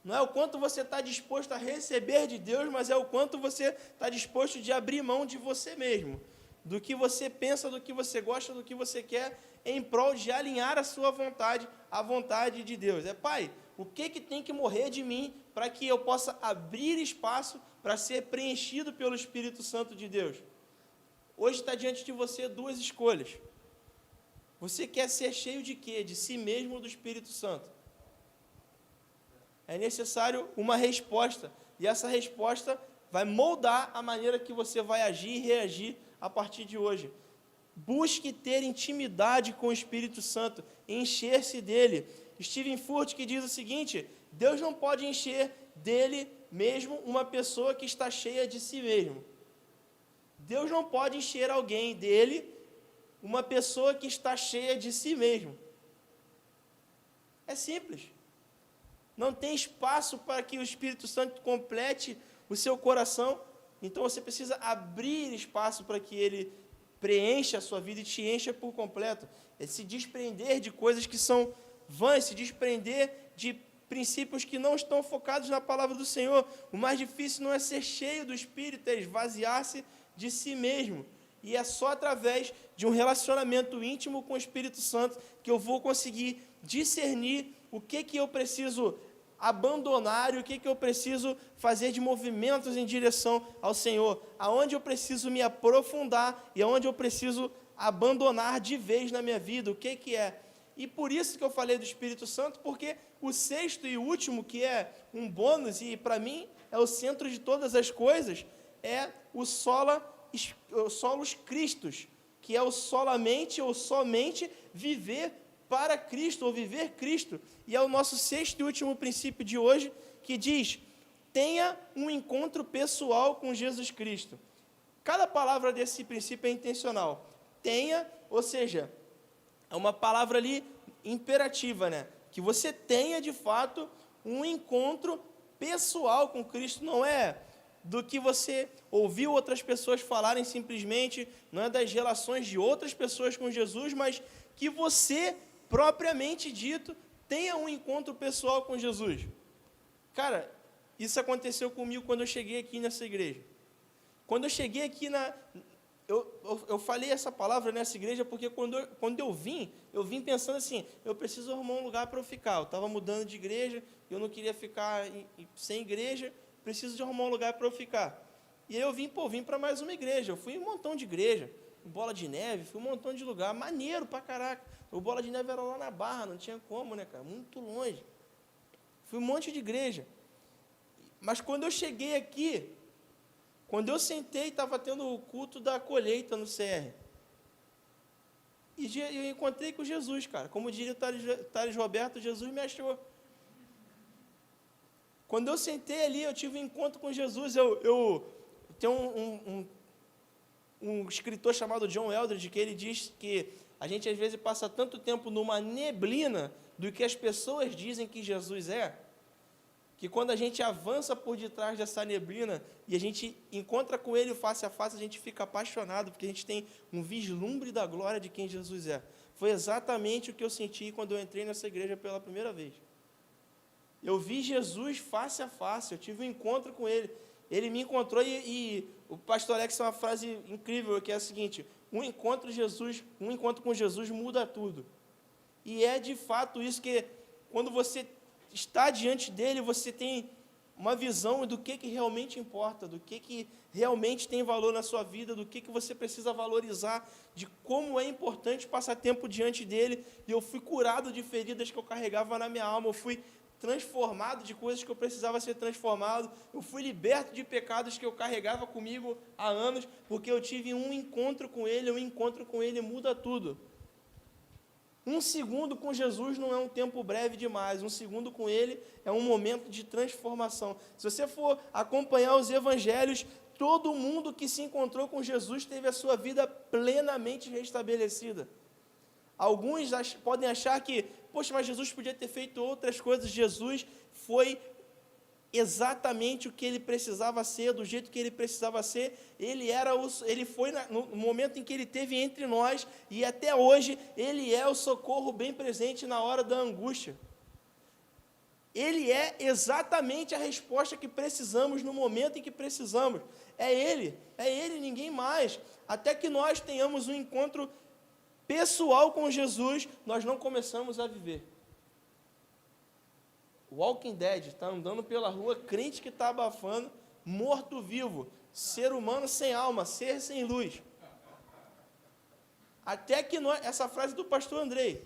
Não é o quanto você está disposto a receber de Deus, mas é o quanto você está disposto de abrir mão de você mesmo, do que você pensa, do que você gosta, do que você quer, em prol de alinhar a sua vontade à vontade de Deus. Pai, o que tem que morrer de mim para que eu possa abrir espaço para ser preenchido pelo Espírito Santo de Deus? Hoje está diante de você 2 escolhas. Você quer ser cheio de quê? De si mesmo ou do Espírito Santo? É necessário uma resposta, e essa resposta vai moldar a maneira que você vai agir e reagir a partir de hoje. Busque ter intimidade com o Espírito Santo, encher-se dele. Steven Furt que diz o seguinte, Deus não pode encher dele mesmo uma pessoa que está cheia de si mesmo. Deus não pode encher alguém dele, uma pessoa que está cheia de si mesmo. É simples. Não tem espaço para que o Espírito Santo complete o seu coração, então você precisa abrir espaço para que ele preencha a sua vida e te encha por completo. É se desprender de coisas que são vãs, se desprender de princípios que não estão focados na palavra do Senhor. O mais difícil não é ser cheio do Espírito, é esvaziar-se de si mesmo. E é só através de um relacionamento íntimo com o Espírito Santo que eu vou conseguir discernir o que eu preciso abandonar e o que eu preciso fazer de movimentos em direção ao Senhor, aonde eu preciso me aprofundar e aonde eu preciso abandonar de vez na minha vida, o que é. E por isso que eu falei do Espírito Santo, porque o sexto e último, que é um bônus, e para mim é o centro de todas as coisas, é o solus Christus, que é o solamente ou somente viver para Cristo, ou viver Cristo. E é o nosso sexto e último princípio de hoje, que diz: tenha um encontro pessoal com Jesus Cristo. Cada palavra desse princípio é intencional. Tenha, ou seja, é uma palavra ali imperativa, né? Que você tenha, de fato, um encontro pessoal com Cristo. Não é do que você ouviu outras pessoas falarem simplesmente, não é das relações de outras pessoas com Jesus, mas que você, propriamente dito, tenha um encontro pessoal com Jesus. Cara, isso aconteceu comigo quando eu cheguei aqui nessa igreja. Quando eu cheguei aqui eu falei essa palavra nessa igreja porque quando eu vim pensando assim, eu preciso arrumar um lugar para eu ficar. Eu estava mudando de igreja, eu não queria ficar sem igreja, preciso de arrumar um lugar para eu ficar. E aí eu vim para mais uma igreja. Eu fui em um montão de igreja, Bola de Neve, fui em um montão de lugar, maneiro pra caraca. O Bola de Neve era lá na Barra, não tinha como, né, cara? Muito longe. Fui em um monte de igreja. Mas quando eu cheguei aqui, quando eu sentei, estava tendo o culto da colheita no CR. E eu encontrei com Jesus, cara. Como diria o Thales Roberto, Jesus me achou. Quando eu sentei ali, eu tive um encontro com Jesus. Eu tenho um escritor chamado John Eldredge, que ele diz que a gente às vezes passa tanto tempo numa neblina do que as pessoas dizem que Jesus é, que quando a gente avança por detrás dessa neblina e a gente encontra com Ele face a face, a gente fica apaixonado, porque a gente tem um vislumbre da glória de quem Jesus é. Foi exatamente o que eu senti quando eu entrei nessa igreja pela primeira vez. Eu vi Jesus face a face, eu tive um encontro com Ele. Ele me encontrou e o pastor Alex tem uma frase incrível, que é a seguinte: um encontro com Jesus muda tudo. E é de fato isso, que quando você está diante dele, você tem uma visão do que realmente importa, do que realmente tem valor na sua vida, do que você precisa valorizar, de como é importante passar tempo diante dele. E eu fui curado de feridas que eu carregava na minha alma, eu fui transformado de coisas que eu precisava ser transformado, eu fui liberto de pecados que eu carregava comigo há anos, porque eu tive um encontro com ele. Um encontro com ele muda tudo. Um segundo com Jesus não é um tempo breve demais. Um segundo com Ele é um momento de transformação. Se você for acompanhar os evangelhos, todo mundo que se encontrou com Jesus teve a sua vida plenamente restabelecida. Alguns podem achar que, poxa, mas Jesus podia ter feito outras coisas. Jesus foi exatamente o que ele precisava ser, do jeito que ele precisava ser. Ele foi no momento em que ele esteve entre nós, e até hoje ele é o socorro bem presente na hora da angústia. Ele é exatamente a resposta que precisamos no momento em que precisamos. É Ele, ninguém mais. Até que nós tenhamos um encontro pessoal com Jesus, nós não começamos a viver. Walking Dead, está andando pela rua, crente que está abafando, morto-vivo, ser humano sem alma, ser sem luz. Até que essa frase do pastor Andrei,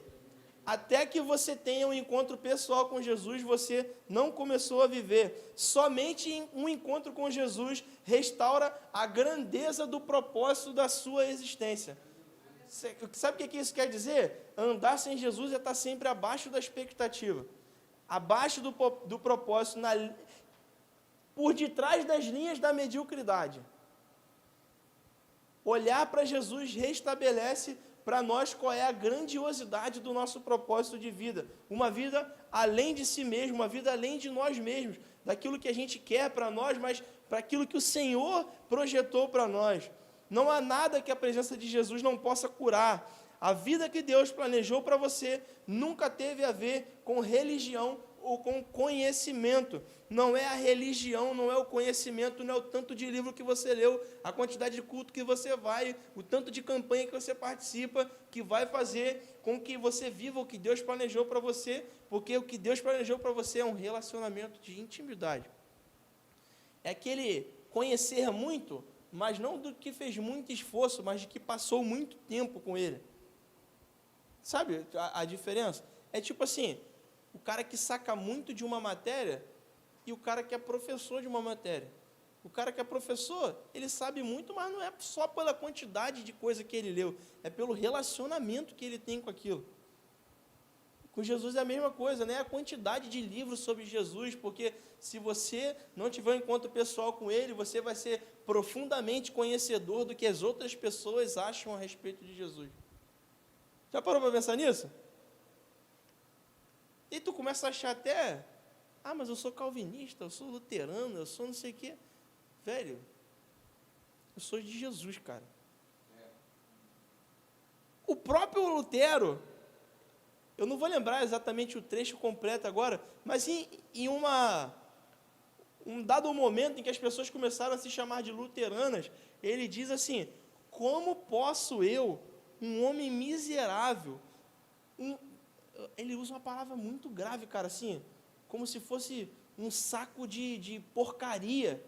até que você tenha um encontro pessoal com Jesus, você não começou a viver. Somente um encontro com Jesus restaura a grandeza do propósito da sua existência. Sabe o que isso quer dizer? Andar sem Jesus é estar sempre abaixo da expectativa, abaixo do propósito, por detrás das linhas da mediocridade. Olhar para Jesus restabelece para nós qual é a grandiosidade do nosso propósito de vida. Uma vida além de si mesmo, uma vida além de nós mesmos, daquilo que a gente quer para nós, mas para aquilo que o Senhor projetou para nós. Não há nada que a presença de Jesus não possa curar. A vida que Deus planejou para você nunca teve a ver com religião ou com conhecimento. Não é a religião, não é o conhecimento, não é o tanto de livro que você leu, a quantidade de culto que você vai, o tanto de campanha que você participa, que vai fazer com que você viva o que Deus planejou para você, porque o que Deus planejou para você é um relacionamento de intimidade. É aquele conhecer muito, mas não do que fez muito esforço, mas de que passou muito tempo com ele. Sabe a diferença? É tipo assim, o cara que saca muito de uma matéria e o cara que é professor de uma matéria. O cara que é professor, ele sabe muito, mas não é só pela quantidade de coisa que ele leu, é pelo relacionamento que ele tem com aquilo. Com Jesus é a mesma coisa, né? A quantidade de livros sobre Jesus, porque se você não tiver um encontro pessoal com ele, você vai ser profundamente conhecedor do que as outras pessoas acham a respeito de Jesus. Já parou para pensar nisso? E tu começa a achar até, mas eu sou calvinista, eu sou luterano, eu sou não sei o quê. Velho, eu sou de Jesus, cara. O próprio Lutero, eu não vou lembrar exatamente o trecho completo agora, mas em um dado momento em que as pessoas começaram a se chamar de luteranas, ele diz assim, como posso eu, um homem miserável, ele usa uma palavra muito grave, cara, assim, como se fosse um saco de porcaria,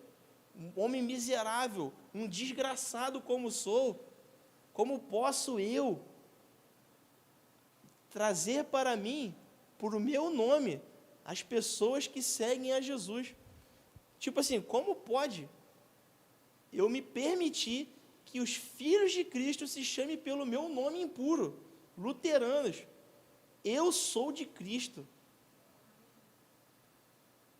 um homem miserável, um desgraçado como sou, como posso eu trazer para mim, por meu nome, as pessoas que seguem a Jesus? Tipo assim, como pode eu me permitir que os filhos de Cristo se chamem pelo meu nome impuro, luteranos? Eu sou de Cristo.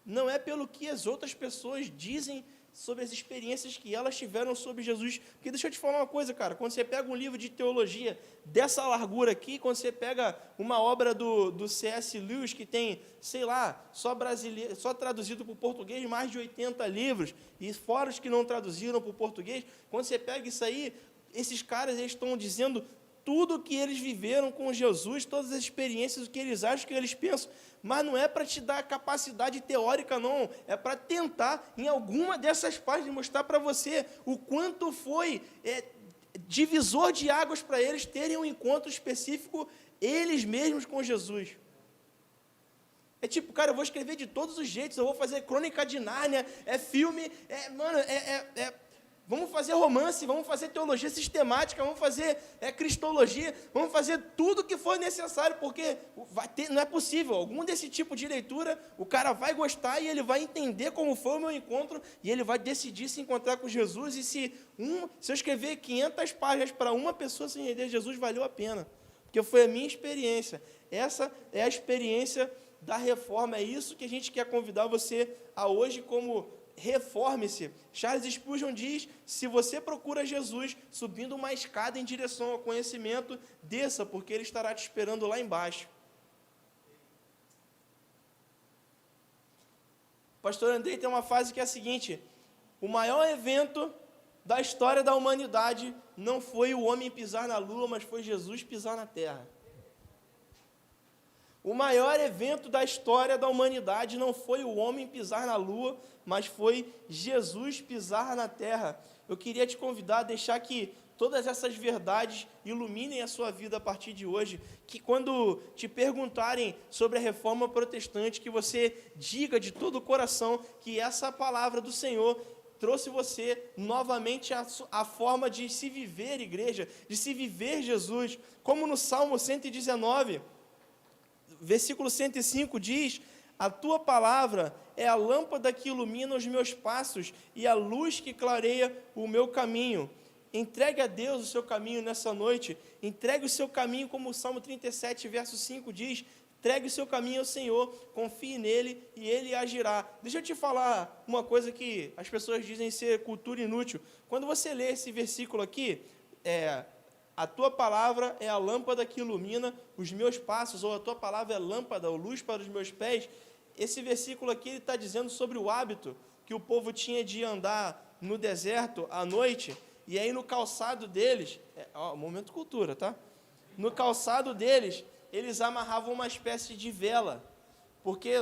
Não é pelo que as outras pessoas dizem sobre as experiências que elas tiveram sobre Jesus. Porque deixa eu te falar uma coisa, cara, quando você pega um livro de teologia dessa largura aqui, quando você pega uma obra do C.S. Lewis, que tem, sei lá, só traduzido para o português, mais de 80 livros, e fora os que não traduziram para o português, quando você pega isso aí, esses caras, eles estão dizendo tudo o que eles viveram com Jesus, todas as experiências, o que eles acham, o que eles pensam, mas não é para te dar capacidade teórica, não, é para tentar, em alguma dessas páginas, mostrar para você o quanto foi divisor de águas para eles terem um encontro específico, eles mesmos com Jesus. É tipo, cara, eu vou escrever de todos os jeitos, eu vou fazer crônica de Nárnia, filme, vamos fazer romance, vamos fazer teologia sistemática, vamos fazer cristologia, vamos fazer tudo o que for necessário, porque não é possível, algum desse tipo de leitura, o cara vai gostar e ele vai entender como foi o meu encontro, e ele vai decidir se encontrar com Jesus, e se eu escrever 500 páginas para uma pessoa se render a Jesus, valeu a pena, porque foi a minha experiência. Essa é a experiência da reforma, é isso que a gente quer convidar você a hoje como reforme-se. Charles Spurgeon diz, se você procura Jesus subindo uma escada em direção ao conhecimento, desça, porque ele estará te esperando lá embaixo. O pastor Andrei tem uma frase que é a seguinte, o maior evento da história da humanidade não foi o homem pisar na lua, mas foi Jesus pisar na terra. O maior evento da história da humanidade não foi o homem pisar na lua, mas foi Jesus pisar na terra. Eu queria te convidar a deixar que todas essas verdades iluminem a sua vida a partir de hoje, que quando te perguntarem sobre a reforma protestante, que você diga de todo o coração que essa palavra do Senhor trouxe você novamente a forma de se viver igreja, de se viver Jesus, como no Salmo 119, versículo 105 diz, a tua palavra é a lâmpada que ilumina os meus passos e a luz que clareia o meu caminho. Entregue a Deus o seu caminho nessa noite, entregue o seu caminho, como o Salmo 37, verso 5 diz, entregue o seu caminho ao Senhor, confie nele e ele agirá. Deixa eu te falar uma coisa que as pessoas dizem ser cultura inútil. Quando você lê esse versículo aqui, a tua palavra é a lâmpada que ilumina os meus passos, ou a tua palavra é lâmpada, ou luz para os meus pés. Esse versículo aqui está dizendo sobre o hábito que o povo tinha de andar no deserto à noite, e aí no calçado deles, momento cultura, tá? No calçado deles, eles amarravam uma espécie de vela, porque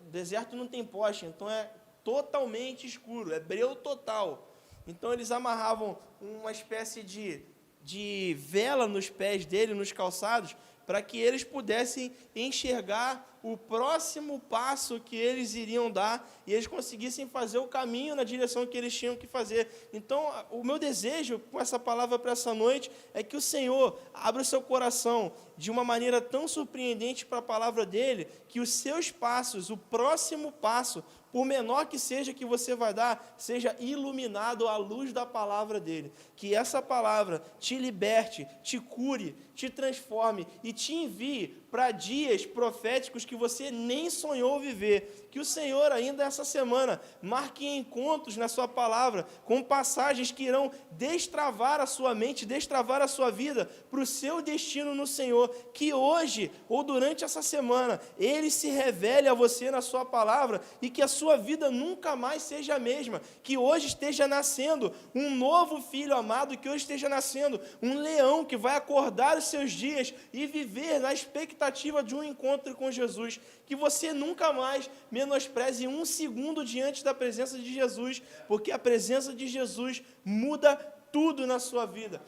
deserto não tem poste, então é totalmente escuro, é breu total. Então eles amarravam uma espécie de vela nos pés dele, nos calçados, para que eles pudessem enxergar o próximo passo que eles iriam dar e eles conseguissem fazer o caminho na direção que eles tinham que fazer. Então, o meu desejo com essa palavra para essa noite é que o Senhor abra o seu coração de uma maneira tão surpreendente para a palavra dele, que os seus passos, o próximo passo, por menor que seja que você vai dar, seja iluminado à luz da palavra dele. Que essa palavra te liberte, te cure, te transforme e te envie para dias proféticos que você nem sonhou viver. Que o Senhor ainda essa semana marque encontros na sua palavra, com passagens que irão destravar a sua mente, destravar a sua vida para o seu destino no Senhor. Que hoje, ou durante essa semana, Ele se revele a você na sua palavra e que a sua vida nunca mais seja a mesma. Que hoje esteja nascendo um novo filho amado, que hoje esteja nascendo um leão que vai acordar os seus dias e viver na expectativa de um encontro com Jesus. Que você nunca mais menospreze um segundo diante da presença de Jesus, porque a presença de Jesus muda tudo na sua vida.